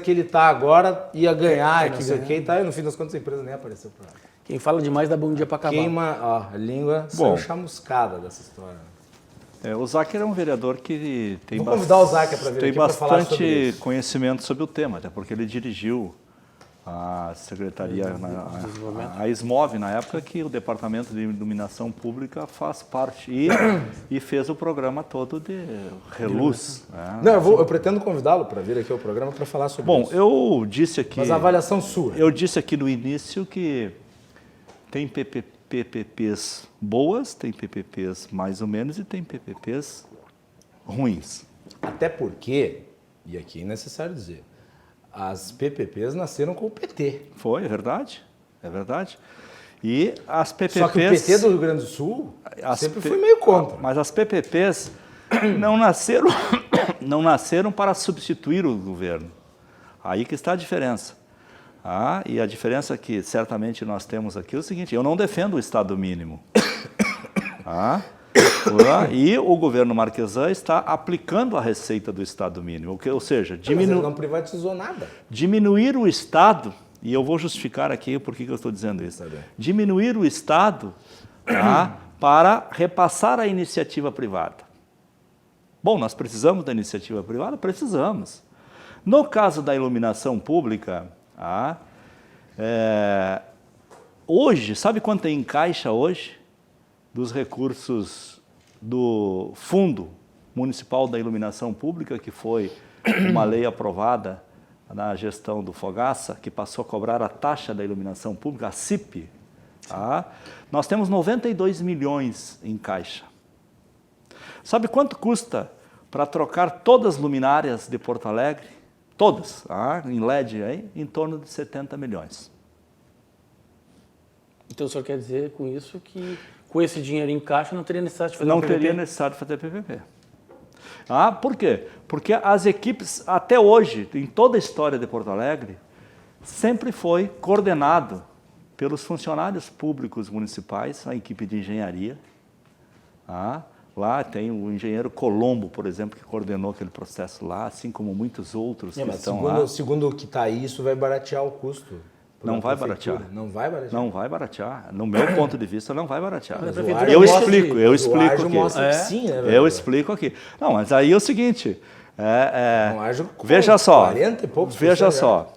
ele está agora ia ganhar, e não sei o que, e no fim das contas a empresa nem apareceu para ela. Quem fala demais dá bom dia para acabar. Queima, a língua saiu chamuscada dessa história. O Záquer é um vereador que tem, Vou convidar o Záquer para vir tem aqui para falar sobre bastante isso. conhecimento sobre o tema, até porque ele dirigiu a secretaria, a SMOV, na época que o Departamento de Iluminação Pública faz parte, e fez o programa todo de reluz. Né? Não, eu pretendo convidá-lo para vir aqui ao programa para falar sobre isso. Bom, eu disse aqui... Mas a avaliação sua. Eu disse aqui no início que tem PPPs boas, tem PPPs mais ou menos e tem PPPs ruins. Até porque, e aqui é necessário dizer, as PPPs nasceram com o PT. Foi, é verdade. E as PPPs... Só que o PT do Rio Grande do Sul sempre foi meio contra. Mas as PPPs não nasceram para substituir o governo. Aí que está a diferença. E a diferença que certamente nós temos aqui é o seguinte: eu não defendo o Estado mínimo. E o governo Marquesan está aplicando a receita do Estado mínimo, ou seja, Mas ele não privatizou nada. diminuir o Estado, e eu vou justificar aqui por que eu estou dizendo isso, diminuir o Estado para repassar a iniciativa privada. Bom, nós precisamos da iniciativa privada? Precisamos. No caso da iluminação pública, hoje, sabe quanto tem em caixa hoje dos recursos do Fundo Municipal da Iluminação Pública, que foi uma lei aprovada na gestão do Fogaça, que passou a cobrar a taxa da iluminação pública, a CIP. Nós temos 92 milhões em caixa. Sabe quanto custa para trocar todas as luminárias de Porto Alegre? Todas, em LED, aí, em torno de 70 milhões. Então o senhor quer dizer com isso que com esse dinheiro em caixa não teria necessidade de fazer Não um PPP? teria necessidade de fazer PPP. Por quê? Porque as equipes, até hoje, em toda a história de Porto Alegre, sempre foi coordenado pelos funcionários públicos municipais, a equipe de engenharia. Lá tem o engenheiro Colombo, por exemplo, que coordenou aquele processo lá, assim como muitos outros que estão lá. Segundo o que está aí, isso vai baratear o custo. Não vai baratear. Não vai baratear? Não vai baratear. No meu ponto de vista, não vai baratear. Eu explico aqui. Mostra que sim, né, eu explico aqui. Não, mas aí é o seguinte... veja só. 40 e poucos veja só.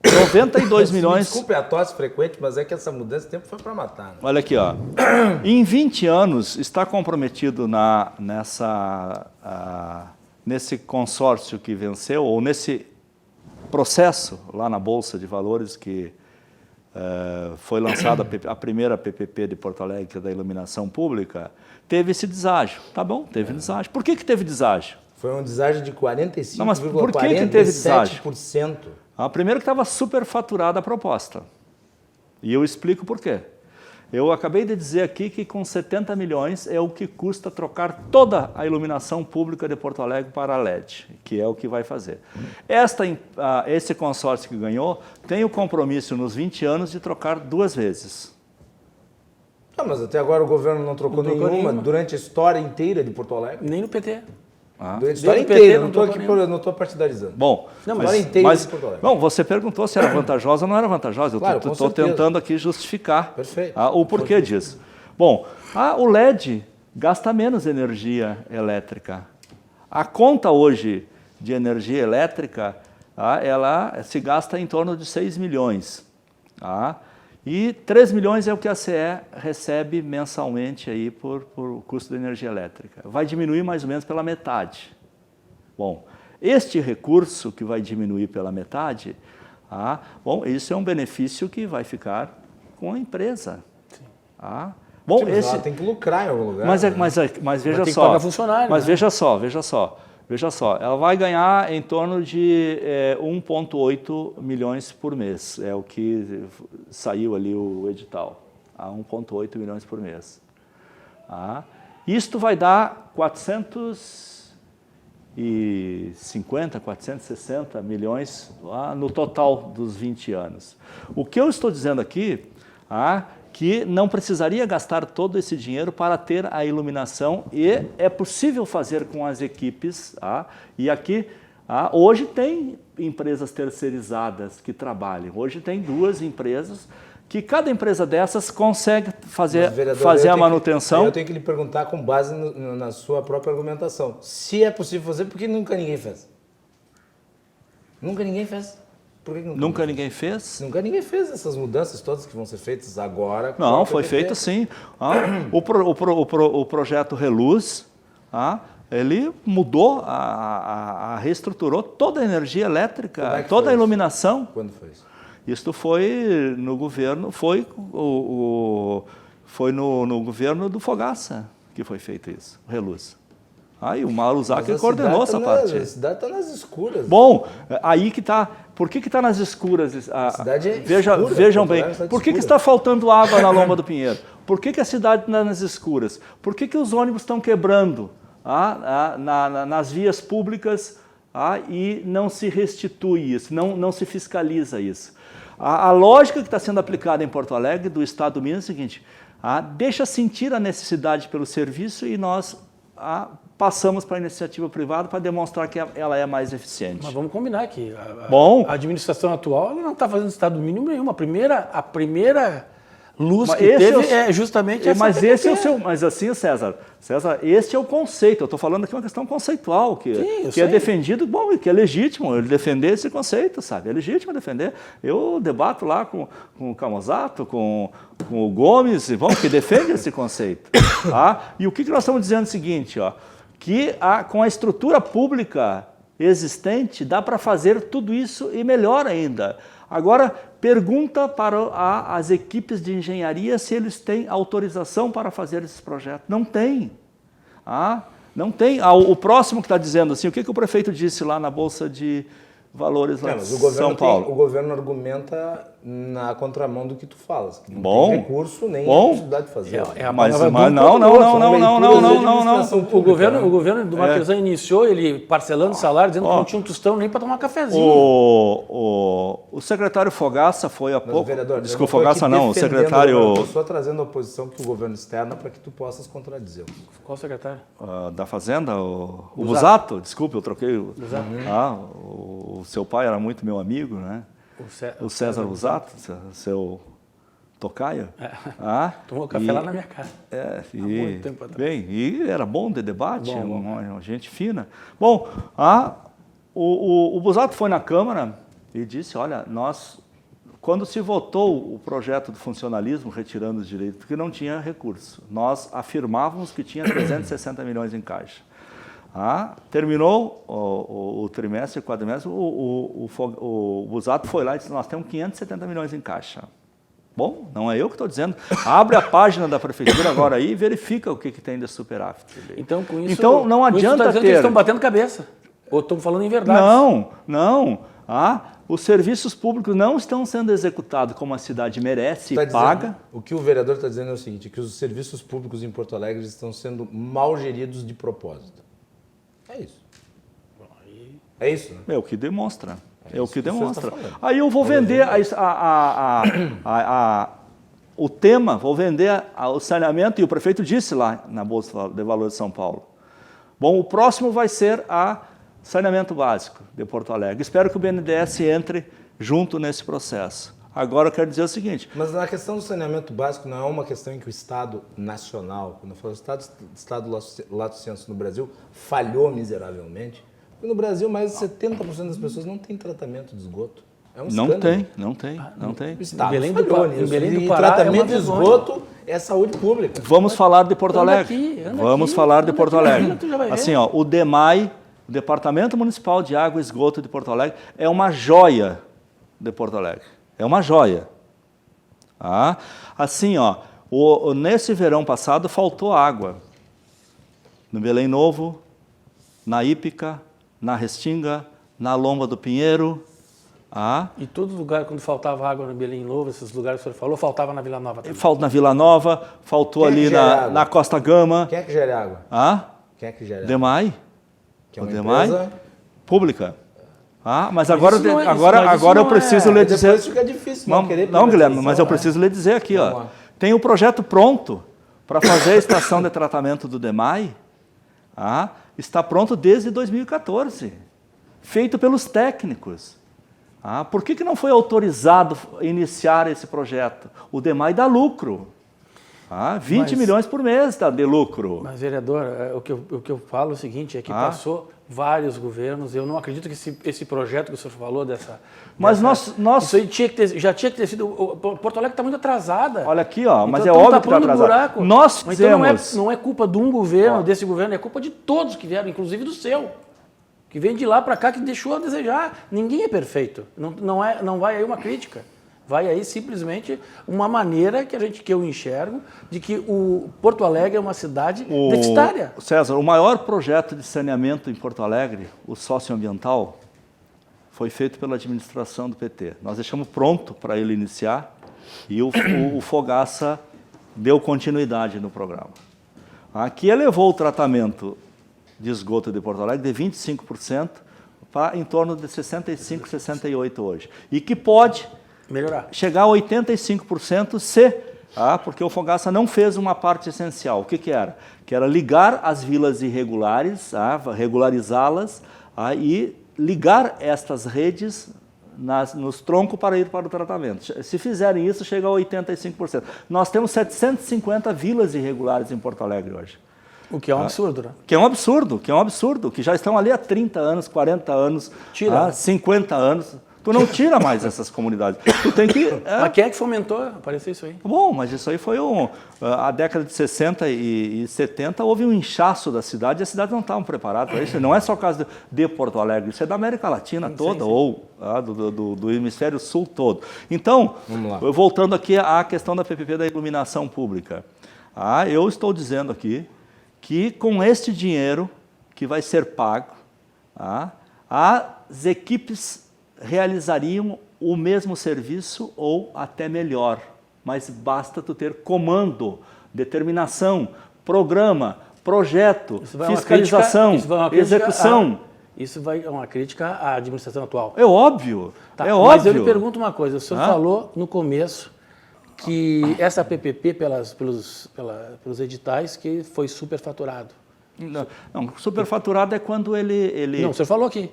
92 milhões... Desculpe a tosse frequente, mas é que essa mudança de tempo foi para matar. Né? Olha aqui, em 20 anos está comprometido nesse consórcio que venceu, ou nesse processo lá na Bolsa de Valores que foi lançada a primeira PPP de Porto Alegre, que é da iluminação pública, teve esse deságio. Tá bom, teve deságio. Por que teve deságio? Foi um deságio de 45,47%. Não, mas por que teve deságio? Primeiro que estava superfaturada a proposta. E eu explico por quê. Eu acabei de dizer aqui que com 70 milhões é o que custa trocar toda a iluminação pública de Porto Alegre para LED, que é o que vai fazer. Esse consórcio que ganhou tem o compromisso nos 20 anos de trocar 2 vezes. Mas até agora o governo não trocou nenhuma durante a história inteira de Porto Alegre. Nem no PT. Da história inteira, não estou partidarizando. Bom, não, mas bom, você perguntou se era vantajosa ou não era vantajosa. Claro, eu estou tentando aqui justificar o porquê disso. Bom, o LED gasta menos energia elétrica. A conta hoje de energia elétrica, ela se gasta em torno de 6 milhões. E 3 milhões é o que a CE recebe mensalmente aí por custo de energia elétrica. Vai diminuir mais ou menos pela metade. Bom, este recurso que vai diminuir pela metade, bom, isso é um benefício que vai ficar com a empresa. Bom, ela tem que lucrar em algum lugar. Mas veja só. Mas veja só, ela vai ganhar em torno de 1,8 milhões por mês. É o que saiu ali o edital. 1,8 milhões por mês. Isto vai dar 450, 460 milhões no total dos 20 anos. O que eu estou dizendo aqui, que não precisaria gastar todo esse dinheiro para ter a iluminação e é possível fazer com as equipes. E aqui, hoje tem empresas terceirizadas que trabalham. Hoje tem 2 empresas que cada empresa dessas consegue fazer a manutenção. Eu tenho que lhe perguntar com base na sua própria argumentação. Se é possível fazer, por que nunca ninguém fez? Nunca ninguém fez. Nunca ninguém fez? Nunca ninguém fez essas mudanças todas que vão ser feitas agora. Não, foi feito sim. O projeto Reluz, ele mudou, reestruturou toda a energia elétrica, toda a iluminação. Quando foi isso? Isto foi no governo, foi no governo do Fogaça que foi feito isso, o Reluz. E o Mauro Zacher coordenou essa parte. A cidade está nas escuras. Bom, aí que está. Por que está nas escuras? A cidade é escura. Vejam bem, por que está faltando água na Lomba do Pinheiro? Por que a cidade está nas escuras? Por que os ônibus estão quebrando nas vias públicas e não se restitui isso, não se fiscaliza isso? A lógica que está sendo aplicada em Porto Alegre, do Estado do Minas, é o seguinte: deixa sentir a necessidade pelo serviço e nós passamos para a iniciativa privada para demonstrar que ela é mais eficiente. Mas vamos combinar que Bom, a administração atual não está fazendo estado mínimo nenhum. A primeira luz que teve é justamente essa. Mas esse é o seu. Mas assim, César, este é o conceito. Eu estou falando aqui uma questão conceitual, que é defendido, bom, e que é legítimo ele defender esse conceito, sabe? É legítimo defender. Eu debato lá com o Camozato, com o Gomes, que defende esse conceito. E o que nós estamos dizendo é o seguinte, que com a estrutura pública existente dá para fazer tudo isso e melhor ainda. Agora, pergunta para as equipes de engenharia se eles têm autorização para fazer esses projetos. Não tem. Não tem. O próximo que está dizendo assim, o que o prefeito disse lá na Bolsa de Valores lá de São Paulo? O governo argumenta na contramão do que tu falas. Que não tem recurso nem possibilidade de fazer. Mas não. O governo do Marquesan iniciou ele parcelando o salário, dizendo que não tinha um tostão nem para tomar um cafezinho. O secretário Fogaça foi há pouco... Vereador, desculpa, Fogaça não, o secretário... Eu estou trazendo a posição que o governo externa para que tu possas contradizer. Qual secretário? Da Fazenda, o Busato. Desculpa, eu troquei. O seu pai era muito meu amigo, né? O César Busato, seu tocaio. Tomou café lá na minha casa. Há muito tempo atrás. Bem, e era bom de debate, uma gente fina. Bom, o Busato foi na Câmara e disse, olha, quando se votou o projeto do funcionalismo, retirando os direitos, porque não tinha recurso, nós afirmávamos que tinha 360 milhões em caixa. Terminou o trimestre, o quadrimestre, o Busato foi lá e disse, nós temos 570 milhões em caixa. Bom, não é eu que estou dizendo. Abre a página da prefeitura agora aí e verifica o que tem de superávit. Então, com isso, não adianta ter... Eles estão batendo cabeça. Ou estão falando em verdade. Não. Os serviços públicos não estão sendo executados como a cidade merece e paga. O que o vereador está dizendo é o seguinte, que os serviços públicos em Porto Alegre estão sendo mal geridos de propósito. É isso. É isso, né? É o que demonstra. Aí eu vou vender o tema, vou vender o saneamento, e o prefeito disse lá na Bolsa de Valores de São Paulo, Bom, o próximo vai ser a saneamento básico de Porto Alegre. Espero que o BNDES entre junto nesse processo. Agora eu quero dizer o seguinte... Mas a questão do saneamento básico não é uma questão em que o Estado nacional, quando eu falo Estado lato sensu no Brasil, falhou miseravelmente. Porque no Brasil, mais de 70% das pessoas não têm tratamento de esgoto. É um escândalo. Não tem. O Estado Belém do falhou Pará- nisso. em Belém do E Pará tratamento é uma de vergonha. esgoto é saúde pública. Vamos falar de Porto Anda Alegre. aqui, anda Vamos aqui, falar de anda Porto aqui, Alegre. tu já vai ver. Assim, ó, o DEMAI, o Departamento Municipal de Água e Esgoto de Porto Alegre, é uma joia de Porto Alegre. É uma joia. Ah, assim, ó, nesse verão passado faltou água. No Belém Novo, na Ípica, na Restinga, na Lomba do Pinheiro. Ah, E todo lugar, quando faltava água no Belém Novo, esses lugares que o senhor falou, faltava na Vila Nova também. falta na Vila Nova, faltou Quem é que ali gera água? na Costa Gama. Quem é que gera água? Ah, Quem é que gera água? DEMAI, Que é uma o DEMAI, empresa... pública. Ah, mas agora, isso não é- agora, mas isso agora eu não preciso é- lhe Depois dizer... fica difícil Não, querer não, Guilherme, privatização, mas eu né? preciso lhe dizer aqui, Vamos ó. lá. Tem o projeto pronto para fazer a estação de tratamento do DEMAI. Ah, está pronto desde 2014, feito pelos técnicos. Ah, por que não foi autorizado iniciar esse projeto? O DEMAI dá lucro. Ah, 20 Mas- milhões por mês dá de lucro. Mas, vereador, o que eu falo é o seguinte, é que passou vários governos, eu não acredito que esse projeto que o senhor falou Mas nós- Isso aí já tinha que ter sido... Porto Alegre está muito atrasada. Olha aqui, ó, mas Então, é estão óbvio que está tapando atrasado. buraco. Nós Mas então fizemos... não é culpa de um governo, desse governo, é culpa de todos que vieram, inclusive do seu. Que vem de lá para cá, que deixou a desejar. Ninguém é perfeito. Não vai aí uma crítica. Vai aí simplesmente uma maneira que eu enxergo de que o Porto Alegre é uma cidade deficitária. César, o maior projeto de saneamento em Porto Alegre, o socioambiental, foi feito pela administração do PT. Nós deixamos pronto para ele iniciar e o Fogaça deu continuidade no programa. Aqui elevou o tratamento de esgoto de Porto Alegre de 25% para em torno de 65%, 68% hoje. E que pode Melhorar. chegar a 85% se, porque o Fogaça não fez uma parte essencial. O que era? Que era ligar as vilas irregulares, regularizá-las e ligar estas redes nos troncos para ir para o tratamento. Se fizerem isso, chega a 85%. Nós temos 750 vilas irregulares em Porto Alegre hoje. O que é um absurdo, né? Que é um absurdo, que já estão ali há 30 anos, 40 anos, 50 anos. Tu não tira mais essas comunidades. Tu tem que... Mas quem é que fomentou aparecer isso aí? Bom, mas isso aí foi a década de 60 e 70, houve um inchaço da cidade e as cidades não estavam preparadas para isso. Não é só o caso de Porto Alegre, isso é da América Latina toda, sim. Ou do hemisfério sul todo. Então, voltando aqui à questão da PPP da iluminação pública. Eu estou dizendo aqui que com este dinheiro que vai ser pago, as equipes realizariam o mesmo serviço ou até melhor, mas basta tu ter comando, determinação, programa, projeto, fiscalização, execução. Isso vai uma crítica à administração atual. É óbvio, é óbvio. Mas eu lhe pergunto uma coisa, o senhor falou no começo que essa PPP pelos editais que foi superfaturado. Não, superfaturado é quando ele... Não, o senhor falou aqui.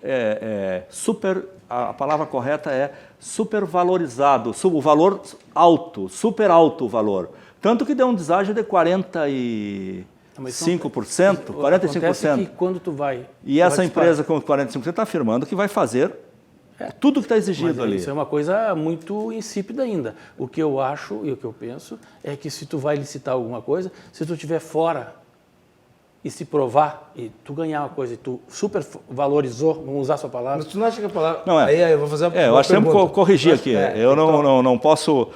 A palavra correta é supervalorizado, o valor alto, super alto o valor. Tanto que deu um deságio de 45%, 45%. Acontece que quando tu vai... E essa empresa com 45% está afirmando que vai fazer tudo que está exigido ali. Isso é uma coisa muito insípida ainda. O que eu acho e o que eu penso é que se tu vai licitar alguma coisa, se tu estiver fora e se provar, e tu ganhar uma coisa e tu supervalorizou, vamos usar a sua palavra... Mas tu não acha que a palavra... Não é. Aí eu vou fazer eu acho que temos que corrigir aqui. Eu não posso...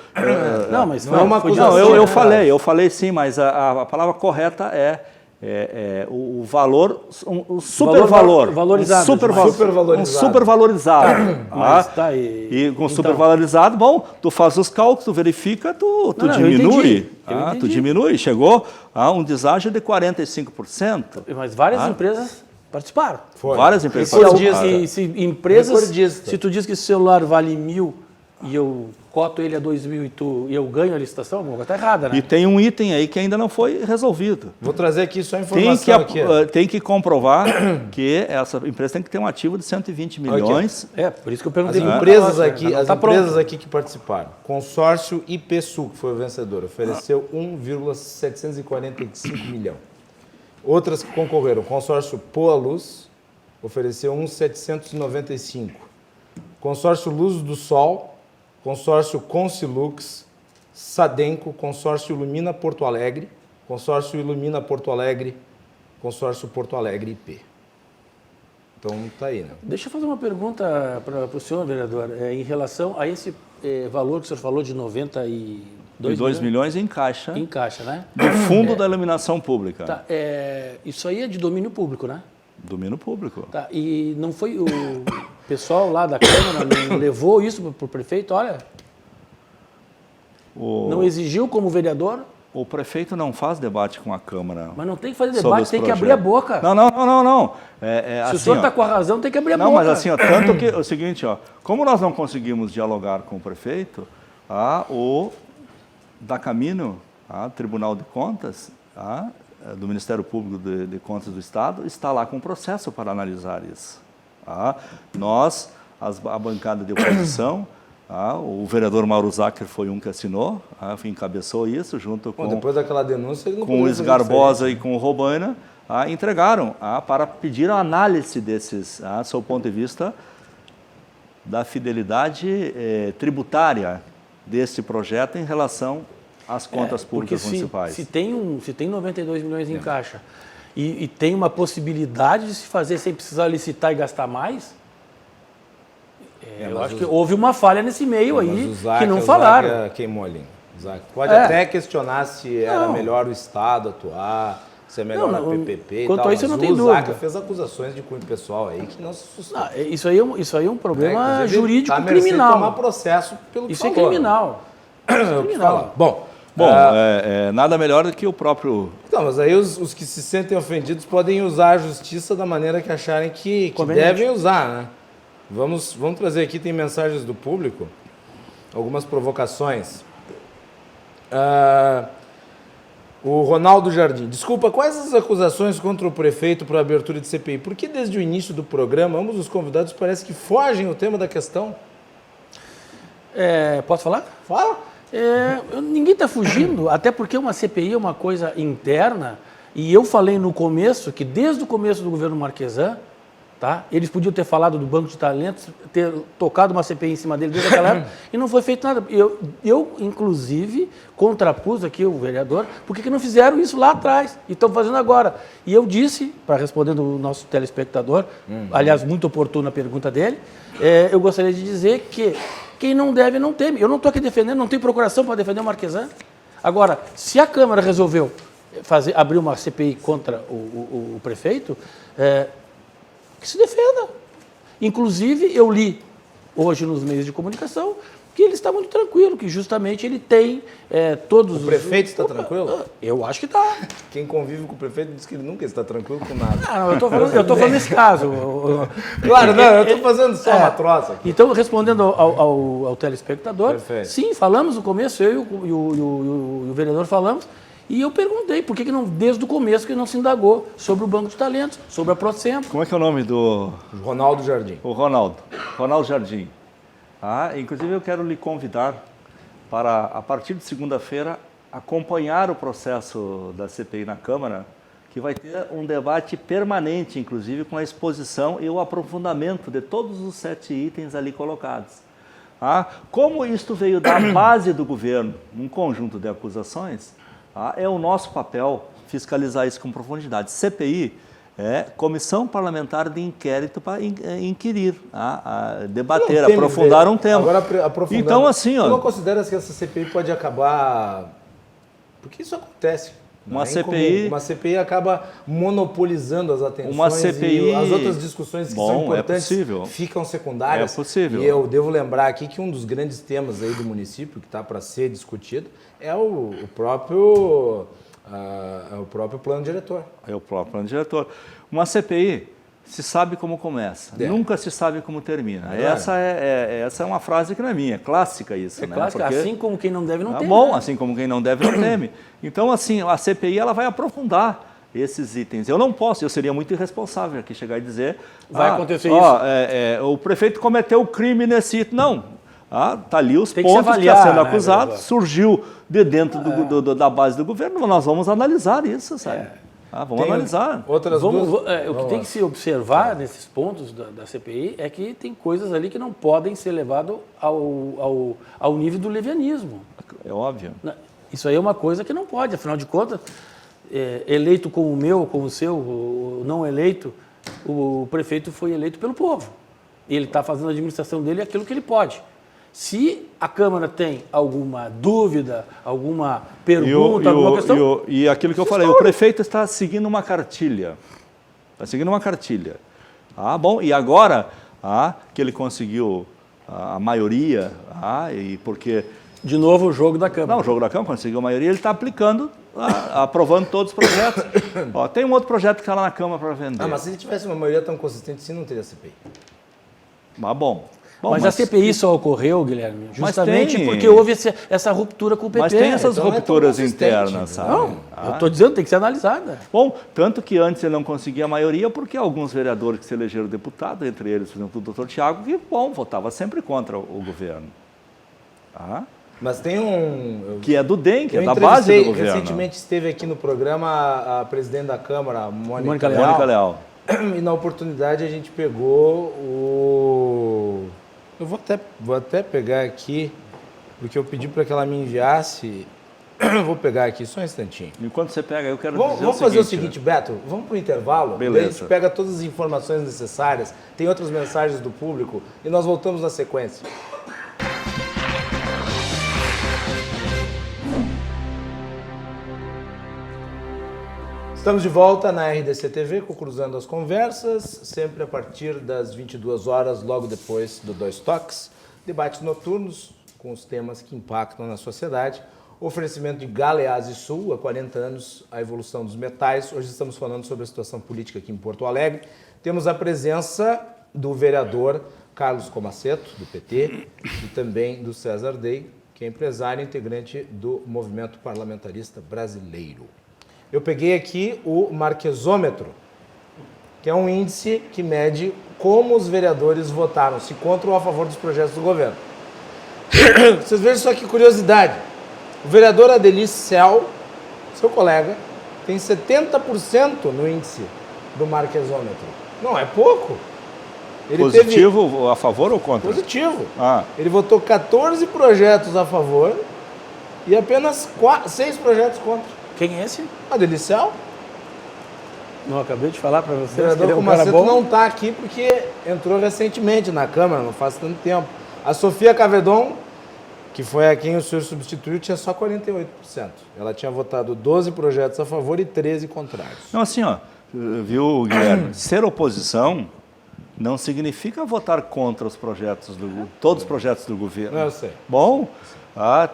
Não, mas não é uma acusação. Não, eu falei sim, mas a palavra correta é o valor, o supervalor. Valorizado. Supervalorizado. Mas tá aí. E com supervalorizado, bom, tu faz os cálculos, tu verifica, tu diminui. Tu diminui. Chegou a um deságio de 45%. Mas várias empresas participaram. Várias empresas Se tu diz que esse celular vale 1.000 e eu coto ele a 2.000 e eu ganho a licitação, alguma coisa está errada, né? E tem um item aí que ainda não foi resolvido. Vou trazer aqui só a informação aqui. Tem que comprovar que essa empresa tem que ter um ativo de 120 milhões. Por isso que eu perguntei. As empresas aqui que participaram. Consórcio IPSul, que foi o vencedor, ofereceu 1,745 milhão. Outras que concorreram, consórcio Poa Luz, ofereceu 1,795. Consórcio Luz do Sol, consórcio Consilux, Sadenco, consórcio Ilumina Porto Alegre, consórcio Ilumina Porto Alegre, consórcio Porto Alegre IP. Então tá aí, né? Deixa eu fazer uma pergunta para o senhor, vereador, em relação a esse valor que o senhor falou de 92 milhões em caixa. Em caixa, né? Do fundo da iluminação pública. Tá, isso aí é de domínio público, né? Domínio público. Tá, e não foi o pessoal lá da Câmara não levou isso para o prefeito? Olha, não exigiu como vereador? O prefeito não faz debate com a Câmara. Mas não tem que fazer debate, tem que abrir a boca. Não. Se assim, o senhor está com a razão, tem que abrir a boca. Não, mas assim, tanto que é o seguinte, como nós não conseguimos dialogar com o prefeito, o Dacamino, Tribunal de Contas, do Ministério Público de Contas do Estado, está lá com um processo para analisar isso. Nós, a bancada de oposição, o vereador Mauro Zacher foi um que assinou, encabeçou isso, junto com, depois daquela denúncia, ele não com o Esgarbosa e com o Robaina, entregaram para pedir a análise desses, sob o ponto de vista da fidelidade tributária desse projeto em relação às contas públicas municipais. Se tem 92 milhões em caixa e tem uma possibilidade de se fazer sem precisar licitar e gastar mais, eu acho que houve uma falha nesse meio aí que não falaram. O queimou ali. Pode até questionar se era melhor o Estado atuar, se é melhor a PPP e tal. Quanto a isso, eu não tenho dúvida. O dúvida. Zaca fez acusações de cunho pessoal aí que não se sustentam. Isso aí é um problema jurídico tá criminal. Tomar processo pelo que isso falou. É criminal. Bom, nada melhor do que o próprio... Então, mas aí os que se sentem ofendidos podem usar a justiça da maneira que acharem que devem usar, né? Vamos trazer aqui, tem mensagens do público, algumas provocações. O Ronaldo Jardim. Desculpa, quais as acusações contra o prefeito para a abertura de CPI? Porque desde o início do programa, ambos os convidados parece que fogem o tema da questão. Posso falar? Fala. Ninguém está fugindo, até porque uma CPI é uma coisa interna, e eu falei no começo que desde o começo do governo Marquesan, eles podiam ter falado do Banco de Talentos, ter tocado uma CPI em cima dele desde aquela época, e não foi feito nada. Eu, inclusive, contrapus aqui o vereador, por que não fizeram isso lá atrás e estão fazendo agora? E eu disse, para responder do nosso telespectador, aliás, muito oportuna a pergunta dele, eu gostaria de dizer que quem não deve, não teme. Eu não estou aqui defendendo, não tenho procuração para defender o Marquesan. Agora, se a Câmara resolveu abrir uma CPI contra o prefeito, que se defenda. Inclusive, eu li hoje nos meios de comunicação que ele está muito tranquilo, que justamente ele tem todos os... O prefeito está tranquilo? Eu acho que está. Quem convive com o prefeito diz que ele nunca está tranquilo com nada. Não, eu estou falando nesse caso. Claro, não, eu estou fazendo só uma troça aqui. Então, respondendo ao telespectador, Perfeito. Sim, falamos no começo, eu e o vereador falamos, e eu perguntei por que não, desde o começo, que não se indagou sobre o Banco de Talentos, sobre a Procemp. Como é que é o nome do... Ronaldo Jardim. O Ronaldo Jardim. Inclusive, eu quero lhe convidar para, a partir de segunda-feira, acompanhar o processo da CPI na Câmara, que vai ter um debate permanente, inclusive com a exposição e o aprofundamento de todos os 7 itens ali colocados. Como isto veio da base do governo, um conjunto de acusações, é o nosso papel fiscalizar isso com profundidade. CPI é Comissão Parlamentar de Inquérito para inquirir, debater, aprofundar um tema. Agora, aprofundando. Então, assim, tu não consideras que essa CPI pode acabar... Porque isso acontece. Uma CPI acaba monopolizando as atenções uma CPI, e as outras discussões que são importantes ficam secundárias. É possível. E eu devo lembrar aqui que um dos grandes temas aí do município que está para ser discutido é o próprio plano diretor. É o próprio plano diretor. Uma CPI se sabe como começa, É. nunca se sabe como termina. É. Essa é uma frase que não é minha, clássica isso. É né? clássico, Porque- assim como quem não deve não Tá tem. bom, né? assim como quem não deve não teme. Então, assim, a CPI ela vai aprofundar esses itens. Eu não posso, eu seria muito irresponsável aqui chegar e dizer... Vai acontecer o prefeito cometeu crime nesse item. Não. Tá ali os Tem que se pontos que avaliar, está sendo né, acusado, vereador? surgiu de dentro da base do governo, nós vamos analisar isso, sabe? Vamos Tem analisar. Outras duas... O que Vamos tem lá. que se observar nesses pontos da CPI é que tem coisas ali que não podem ser levadas ao nível do levianismo. É óbvio. Isso aí é uma coisa que não pode, afinal de contas, eleito como o meu, como o seu, o não eleito, o prefeito foi eleito pelo povo. Ele está fazendo a administração dele aquilo que ele pode. Se a Câmara tem alguma dúvida, alguma pergunta, alguma questão... E aquilo que eu falei, o prefeito está seguindo uma cartilha. Está seguindo uma cartilha. Bom, e agora que ele conseguiu a maioria, e porque... De novo o jogo da Câmara. Não, o jogo da Câmara conseguiu a maioria, ele está aplicando, aprovando todos os projetos. Tem um outro projeto que está lá na Câmara para vender. Mas se ele tivesse uma maioria tão consistente, sim, não teria CPI. Bom, mas a CPI só ocorreu, Guilherme, justamente tem- porque houve essa ruptura com o PP. Mas tem essas então não é tão rupturas consistente, internas, sabe? Não, eu estou dizendo, tem que ser analisada. Bom, tanto que antes ele não conseguia a maioria, porque alguns vereadores que se elegeram deputado, entre eles, por exemplo, o doutor Tiago, que, votava sempre contra o governo. Mas tem um... Que é do DEM, que Eu é da base do entrevistei, governo. recentemente esteve aqui no programa a presidente da Câmara, Mônica Mônica Leal. E na oportunidade a gente pegou o... Eu vou até pegar aqui, porque eu pedi para que ela me enviasse. Vou pegar aqui só um instantinho. Enquanto você pega, eu quero Vamos fazer o seguinte, Beto, vamos para o intervalo, Beleza. daí a gente pega todas as informações necessárias, tem outras mensagens do público e nós voltamos na sequência. Estamos de volta na RDC TV, com Cruzando as Conversas, sempre a partir das 22 horas, logo depois do Dois Toques. Debates noturnos com os temas que impactam na sociedade. Oferecimento de Galeazzi Sul, há 40 anos, a evolução dos metais. Hoje estamos falando sobre a situação política aqui em Porto Alegre. Temos a presença do vereador Carlos Comaceto, do PT, e também do César Dey, que é empresário e integrante do Movimento Parlamentarista Brasileiro. Eu peguei aqui o Marquesômetro, que é um índice que mede como os vereadores votaram, se contra ou a favor dos projetos do governo. Vocês vejam só que curiosidade. O vereador Adelis Cel, seu colega, tem 70% no índice do Marquesômetro. Não é pouco. Ele Positivo a favor ou contra? Positivo. Ah. Ele votou 14 projetos a favor e apenas 6 projetos contra. Quem é esse? Adelis Cel. Não, acabei de falar para O vocês que ele vereador é um cara Comaceto bom. não está aqui porque entrou recentemente na Câmara, não faz tanto tempo. A Sofia Cavedon, que foi a quem o senhor substituiu, tinha só 48%. Ela tinha votado 12 projetos a favor e 13 contrários. Não, assim, viu, Guilherme? Ser oposição não significa votar contra os projetos todos os projetos do governo. Eu sei. Bom,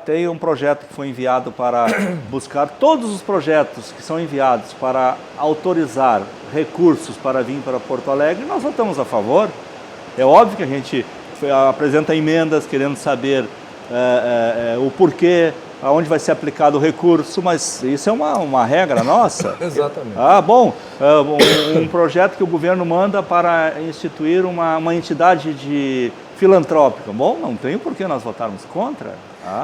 tem um projeto que foi enviado para buscar todos os projetos que são enviados para autorizar recursos para vir para Porto Alegre, nós votamos a favor. É óbvio que a gente apresenta emendas querendo saber o porquê, aonde vai ser aplicado o recurso, mas isso é uma regra nossa. Exatamente. Um projeto que o governo manda para instituir uma entidade filantrópica. Bom, não tem por que nós votarmos contra.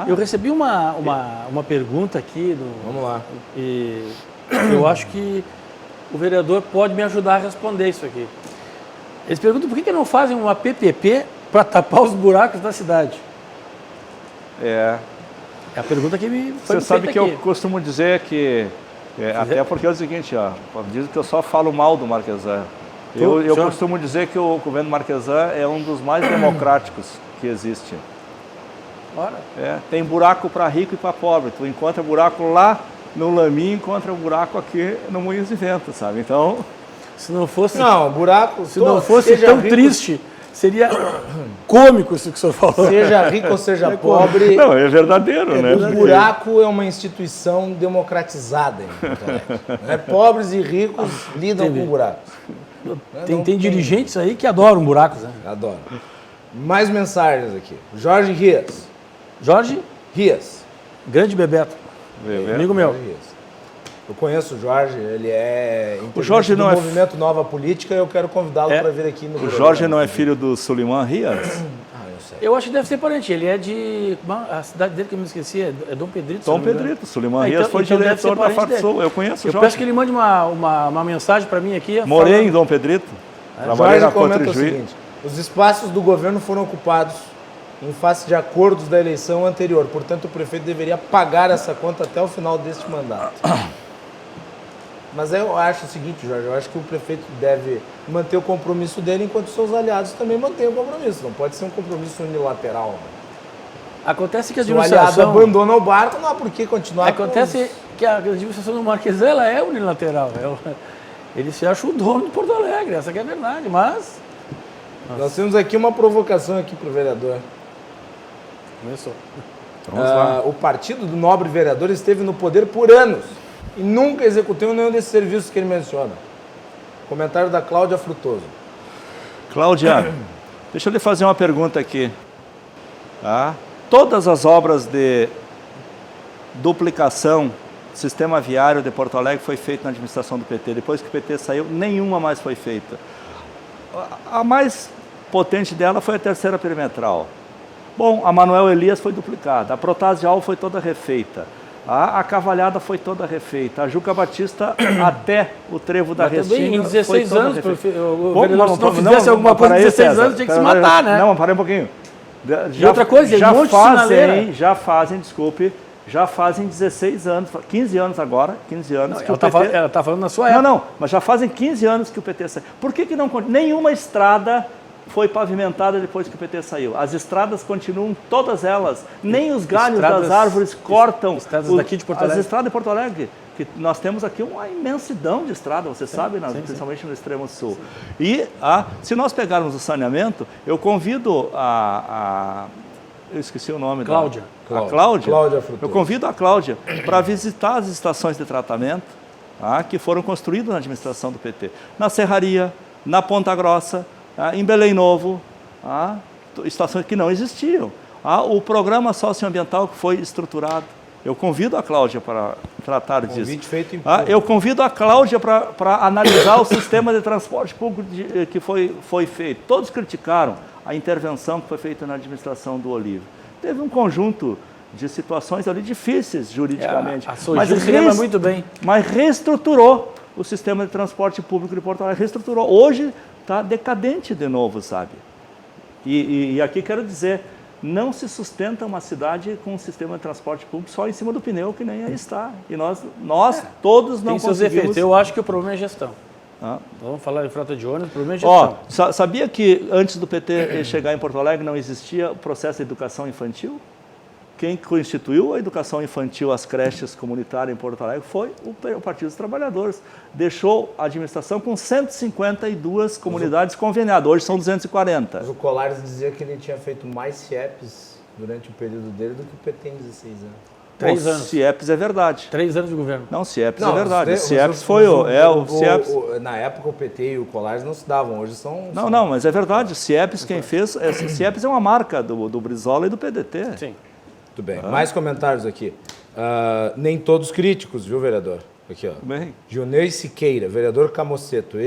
Eu recebi uma pergunta aqui. Vamos lá. E eu acho que o vereador pode me ajudar a responder isso aqui. Eles perguntam por que não fazem uma PPP para tapar os buracos da cidade. É a pergunta que me foi Você sabe feita que aqui. eu costumo dizer que, até porque é o seguinte, dizem que eu só falo mal do Marquesan. Eu costumo dizer que o governo Marquesan é um dos mais democráticos que existe. Ora. Tem buraco para rico e para pobre. Tu encontra buraco lá no Laminho, encontra buraco aqui no Moinhos de Vento, sabe? Então... buraco... Se não fosse tão triste, Seria cômico isso que o senhor falou. Seja rico ou seja pobre, Não, é verdadeiro, né? o buraco é uma instituição democratizada em Porto Alegre. Né? Pobres e ricos lidam com buracos. Tem dirigentes aí que adoram buracos, né? Adoro. Mais mensagens aqui. Jorge Rias. Jorge, Rias. grande Bebeto, amigo meu. Jorge Rias. Eu conheço o Jorge, ele é integrante Jorge do não é movimento Nova Política e eu quero convidá-lo para vir aqui no O programa. Jorge não é filho do Suleiman Rias? Ah, eu sei. Eu acho que deve ser parente. Ele é de... A cidade dele que eu me esqueci é Dom Pedrito. se Dom não me engano. Pedrito. Suleiman Ah, Rias então- foi então deve ser diretor da parente FARSUL. dele. Eu conheço o Eu Jorge. peço que ele mande uma mensagem para mim aqui. Morei falando- em Dom Pedrito. Trabalhei Jorge na comenta Contra o Juiz. seguinte: os espaços do governo foram ocupados em face de acordos da eleição anterior. Portanto, o prefeito deveria pagar essa conta até o final deste mandato. Mas eu acho o seguinte, Jorge, eu acho que o prefeito deve manter o compromisso dele enquanto seus aliados também mantêm o compromisso. Não pode ser um compromisso unilateral. Né? Acontece que a Se o aliado administração... abandona o barco, não há por que continuar Acontece que a administração do Marquês ela é unilateral. Ele se acha o dono de Porto Alegre, essa que é a verdade, mas... Nós temos aqui uma provocação aqui para o vereador. Começou. Vamos lá. O partido do nobre vereador esteve no poder por anos e nunca executou nenhum desses serviços que ele menciona. Comentário da Cláudia Frutoso. Cláudia, deixa eu lhe fazer uma pergunta aqui. Tá? Todas as obras de duplicação do sistema viário de Porto Alegre foi feita na administração do PT. Depois que o PT saiu, nenhuma mais foi feita. A mais potente dela foi a terceira perimetral. Bom, a Manuel Elias foi duplicada, a Protasial foi toda refeita, a Cavalhada foi toda refeita, a Juca Batista até o Trevo da Mas também Restinga em 16 foi toda anos, refeita. o Bom, vereador, se não fizesse alguma coisa em 16 anos, tinha que se matar, né? Não, parei um pouquinho. E outra coisa, já um monte de sinaleira. já fazem 16 anos, 15 anos agora, 15 anos Não, que ela está falando na sua época. Não, mas já fazem 15 anos que o PT saiu. Por que não nenhuma estrada foi pavimentada depois que o PT saiu? As estradas continuam, todas elas. Nem os galhos das árvores cortam. Estradas daqui de Porto Alegre. As estradas de Porto Alegre. Que nós temos aqui uma imensidão de estrada, você sabe, principalmente no extremo sul. E se nós pegarmos o saneamento, eu convido eu esqueci o nome Cláudia. A Cláudia. Cláudia Frutoso. Eu convido a Cláudia para visitar as estações de tratamento que foram construídas na administração do PT. Na Serraria, na Ponta Grossa, em Belém Novo, estações que não existiam. O programa socioambiental que foi estruturado. Eu convido a Cláudia para tratar disso. Convite feito em público. Eu convido a Cláudia para analisar o sistema de transporte público que foi feito. Todos criticaram a intervenção que foi feita na administração do Olivo. Teve um conjunto de situações ali difíceis juridicamente. A Sogil se lembra muito bem. Mas reestruturou o sistema de transporte público de Porto Alegre. Reestruturou. Hoje está decadente de novo, sabe? E aqui quero dizer, não se sustenta uma cidade com um sistema de transporte público só em cima do pneu, que nem aí está. E nós todos não Tem seus conseguimos... efeitos. Eu acho que o problema é gestão. Vamos falar de frota de ônibus, o problema é gestão. Sabia que antes do PT chegar em Porto Alegre não existia o processo de educação infantil? Quem constituiu a educação infantil, as creches comunitárias em Porto Alegre, foi o Partido dos Trabalhadores. Deixou a administração com 152 comunidades conveniadas, hoje são 240. Mas o Colares dizia que ele tinha feito mais CIEPs durante o período dele do que o PT em 16 anos. 3 anos. CIEPs é verdade. 3 anos de governo. Não, CIEPs Não, é verdade. mas CIEPs foi o CIEPs. Na época o PT e o Colares não se davam, hoje são... Não, mas é verdade. CIEPs quem fez... CIEPs é uma marca do Brizola e do PDT. Sim. Muito bem. Mais comentários aqui. Nem todos críticos, viu, vereador? Aqui, ó. Bem. Dionei Siqueira, vereador Comaceto,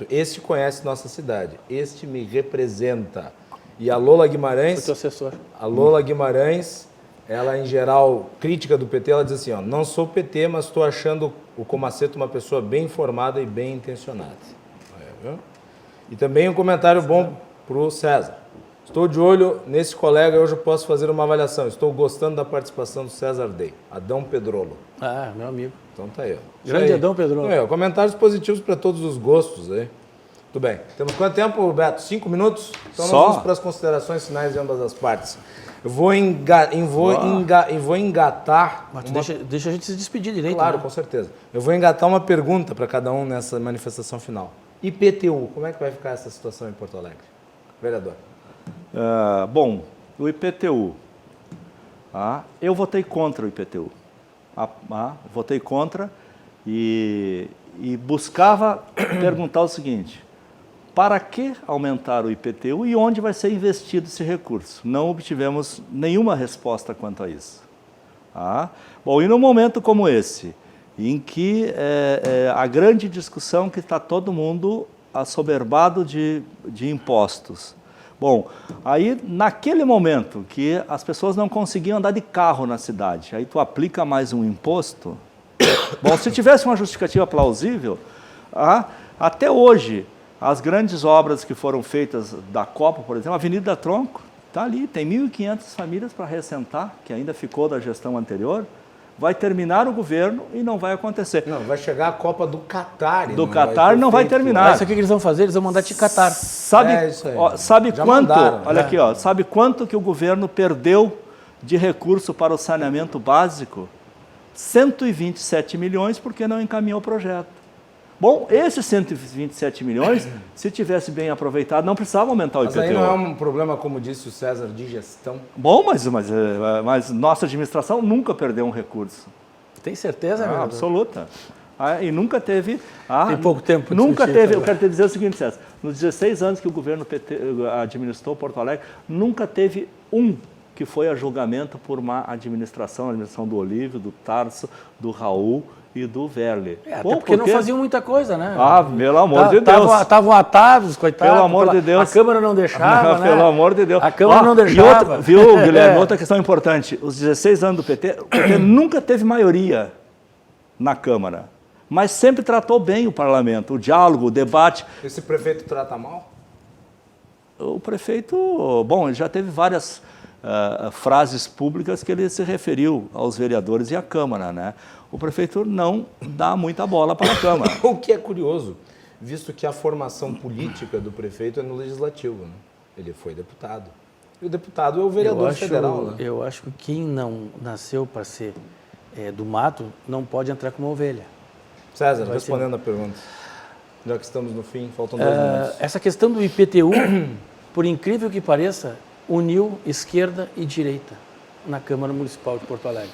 este conhece nossa cidade, este me representa. E a Lola Guimarães... Foi teu assessor. A Lola Guimarães, ela em geral, crítica do PT, ela diz assim, ó, não sou PT, mas estou achando o Comaceto uma pessoa bem informada e bem intencionada. Viu? E também um comentário bom para o César. Estou de olho nesse colega, hoje eu posso fazer uma avaliação. Estou gostando da participação do César Day, Adão Pedrolo. Meu amigo. Então tá aí. Ó. Grande Adão Pedrolo. Comentários positivos para todos os gostos aí. Muito bem. Temos quanto tempo, Beto? 5 minutos? Então nós vamos para as considerações finais de ambas as partes. Eu vou engatar... Mas deixa a gente se despedir direito. Claro, né? com certeza. Eu vou engatar uma pergunta para cada um nessa manifestação final. IPTU, como é que vai ficar essa situação em Porto Alegre? Vereador. Bom, o IPTU. Eu votei contra o IPTU. Votei contra e buscava perguntar o seguinte: para que aumentar o IPTU e onde vai ser investido esse recurso? Não obtivemos nenhuma resposta quanto a isso. Bom, e num momento como esse, em que a grande discussão que está todo mundo assoberbado de impostos. Bom, aí naquele momento que as pessoas não conseguiam andar de carro na cidade, aí tu aplica mais um imposto. Bom, se tivesse uma justificativa plausível, até hoje, as grandes obras que foram feitas da Copa, por exemplo, a Avenida Tronco, está ali, tem 1.500 famílias para reassentar, que ainda ficou da gestão anterior, vai terminar o governo e não vai acontecer. Não, vai chegar a Copa do Catar. Do Catar não vai terminar. Isso aqui que eles vão fazer, eles vão mandar te Catar. Sabe quanto? Mandaram, olha aqui, sabe quanto que o governo perdeu de recurso para o saneamento básico? 127 milhões porque não encaminhou o projeto. Bom, esses 127 milhões, se tivesse bem aproveitado, não precisava aumentar o IPTU. Mas aí não é um problema, como disse o César, de gestão? Bom, mas nossa administração nunca perdeu um recurso. Tem certeza, vereador? Absoluta. E nunca teve... Tem pouco tempo. Nunca teve, eu quero te dizer o seguinte, César, nos 16 anos que o governo PT administrou Porto Alegre, nunca teve que foi a julgamento por má administração, a administração do Olívio, do Tarso, do Raul e do Verle. Até porque não faziam muita coisa, né? Pelo amor de Deus. Estavam atados, coitados. Pelo amor de Deus. A Câmara não deixava, né? Pelo amor de Deus. A Câmara não deixava. Viu, Guilherme, outra questão importante. Os 16 anos do PT, o PT nunca teve maioria na Câmara, mas sempre tratou bem o parlamento, o diálogo, o debate. Esse prefeito trata mal? O prefeito, bom, ele já teve várias frases públicas que ele se referiu aos vereadores e à Câmara, né? O prefeito não dá muita bola para a Câmara. O que é curioso, visto que a formação política do prefeito é no Legislativo, né? Ele foi deputado. E o deputado é o vereador federal, né? Eu acho que quem não nasceu para ser do mato não pode entrar como ovelha. César, respondendo a pergunta, já que estamos no fim, faltam 2 minutos. Essa questão do IPTU, por incrível que pareça, uniu esquerda e direita na Câmara Municipal de Porto Alegre.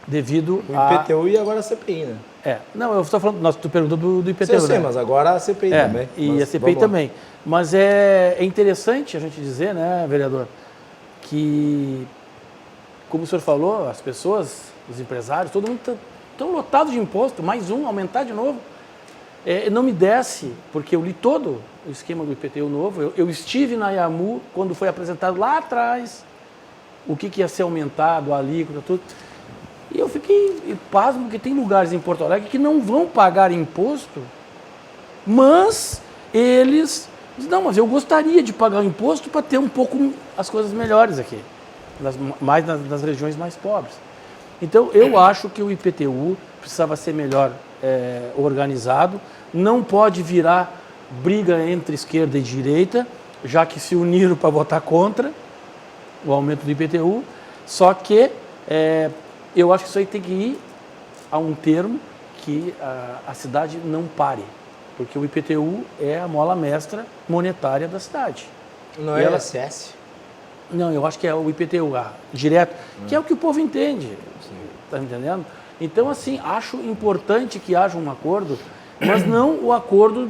Devido o IPTU e agora a CPI, né? Não, eu estou falando, tu perguntou do IPTU, eu sei, mas agora a CPI também. E a CPI também. Mas é interessante a gente dizer, né, vereador, que, como o senhor falou, as pessoas, os empresários, todo mundo estão lotados de imposto, mais aumentar de novo. Não me desce, porque eu li todo o esquema do IPTU novo. Eu estive na IAMU quando foi apresentado lá atrás o que ia ser aumentado, a alíquota, tudo. E eu fiquei pasmo, porque tem lugares em Porto Alegre que não vão pagar imposto, mas eles dizem, não, mas eu gostaria de pagar o imposto para ter um pouco as coisas melhores aqui, mais nas regiões mais pobres. Então, eu acho que o IPTU precisava ser melhor organizado, não pode virar briga entre esquerda e direita, já que se uniram para votar contra o aumento do IPTU, só que eu acho que isso aí tem que ir a um termo que a cidade não pare, porque o IPTU é a mola mestra monetária da cidade. Não é o ISS? Não, eu acho que é o IPTU, direto, que é o que o povo entende, está me entendendo? Então, assim, acho importante que haja um acordo, mas não o acordo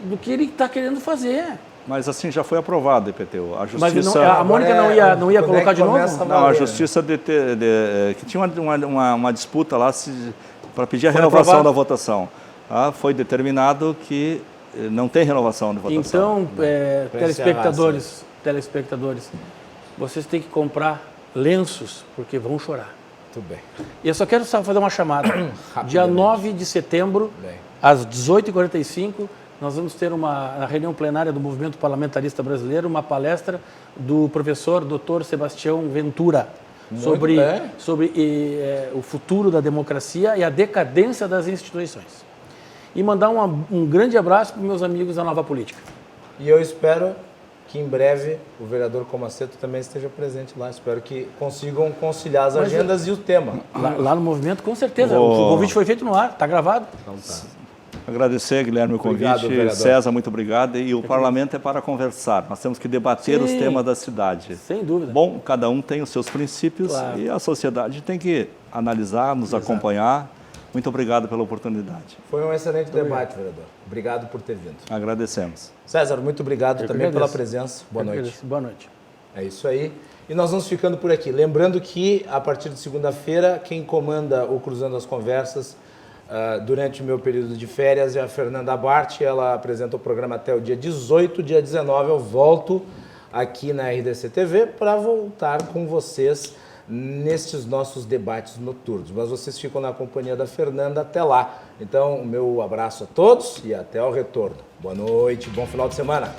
do que ele está querendo fazer. Mas assim, já foi aprovado o IPTU. A Justiça... Mas a Mônica não ia colocar de novo? Não, a Justiça que tinha uma disputa lá para pedir a renovação da votação. Foi determinado que não tem renovação de votação. Então, telespectadores, vocês têm que comprar lenços, porque vão chorar. Muito bem. E eu só quero fazer uma chamada. Dia 9 de setembro, às 18h45, nós vamos ter na reunião plenária do Movimento Parlamentarista Brasileiro, uma palestra do professor Dr. Sebastião Ventura sobre o futuro da democracia e a decadência das instituições. E mandar um grande abraço para os meus amigos da Nova Política. E eu espero que em breve o vereador Comaceto também esteja presente lá. Espero que consigam conciliar as agendas e o tema. Lá no movimento, com certeza. O convite foi feito no ar, está gravado. Então tá. Agradecer, Guilherme, o convite. Obrigado, vereador. César, muito obrigado. E o parlamento é para conversar. Nós temos que debater os temas da cidade. Sem dúvida. Bom, cada um tem os seus princípios e a sociedade tem que analisar, nos acompanhar. Muito obrigado pela oportunidade. Foi um excelente debate, vereador. Obrigado por ter vindo. Agradecemos. César, muito obrigado também pela presença. Boa noite. Boa noite. É isso aí. E nós vamos ficando por aqui. Lembrando que, a partir de segunda-feira, quem comanda o Cruzando as Conversas durante o meu período de férias é a Fernanda Bart. Ela apresenta o programa até o dia 18, dia 19 eu volto aqui na RDC TV para voltar com vocês nestes nossos debates noturnos. Mas vocês ficam na companhia da Fernanda até lá. Então, o meu abraço a todos e até o retorno. Boa noite, bom final de semana.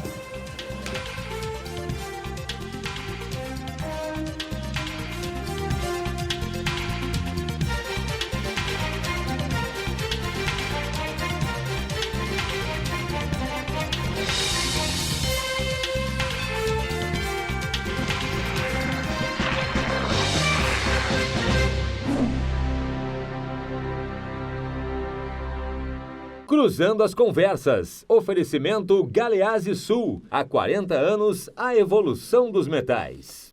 Cruzando as Conversas. Oferecimento Galeazzi Sul. Há 40 anos, a evolução dos metais.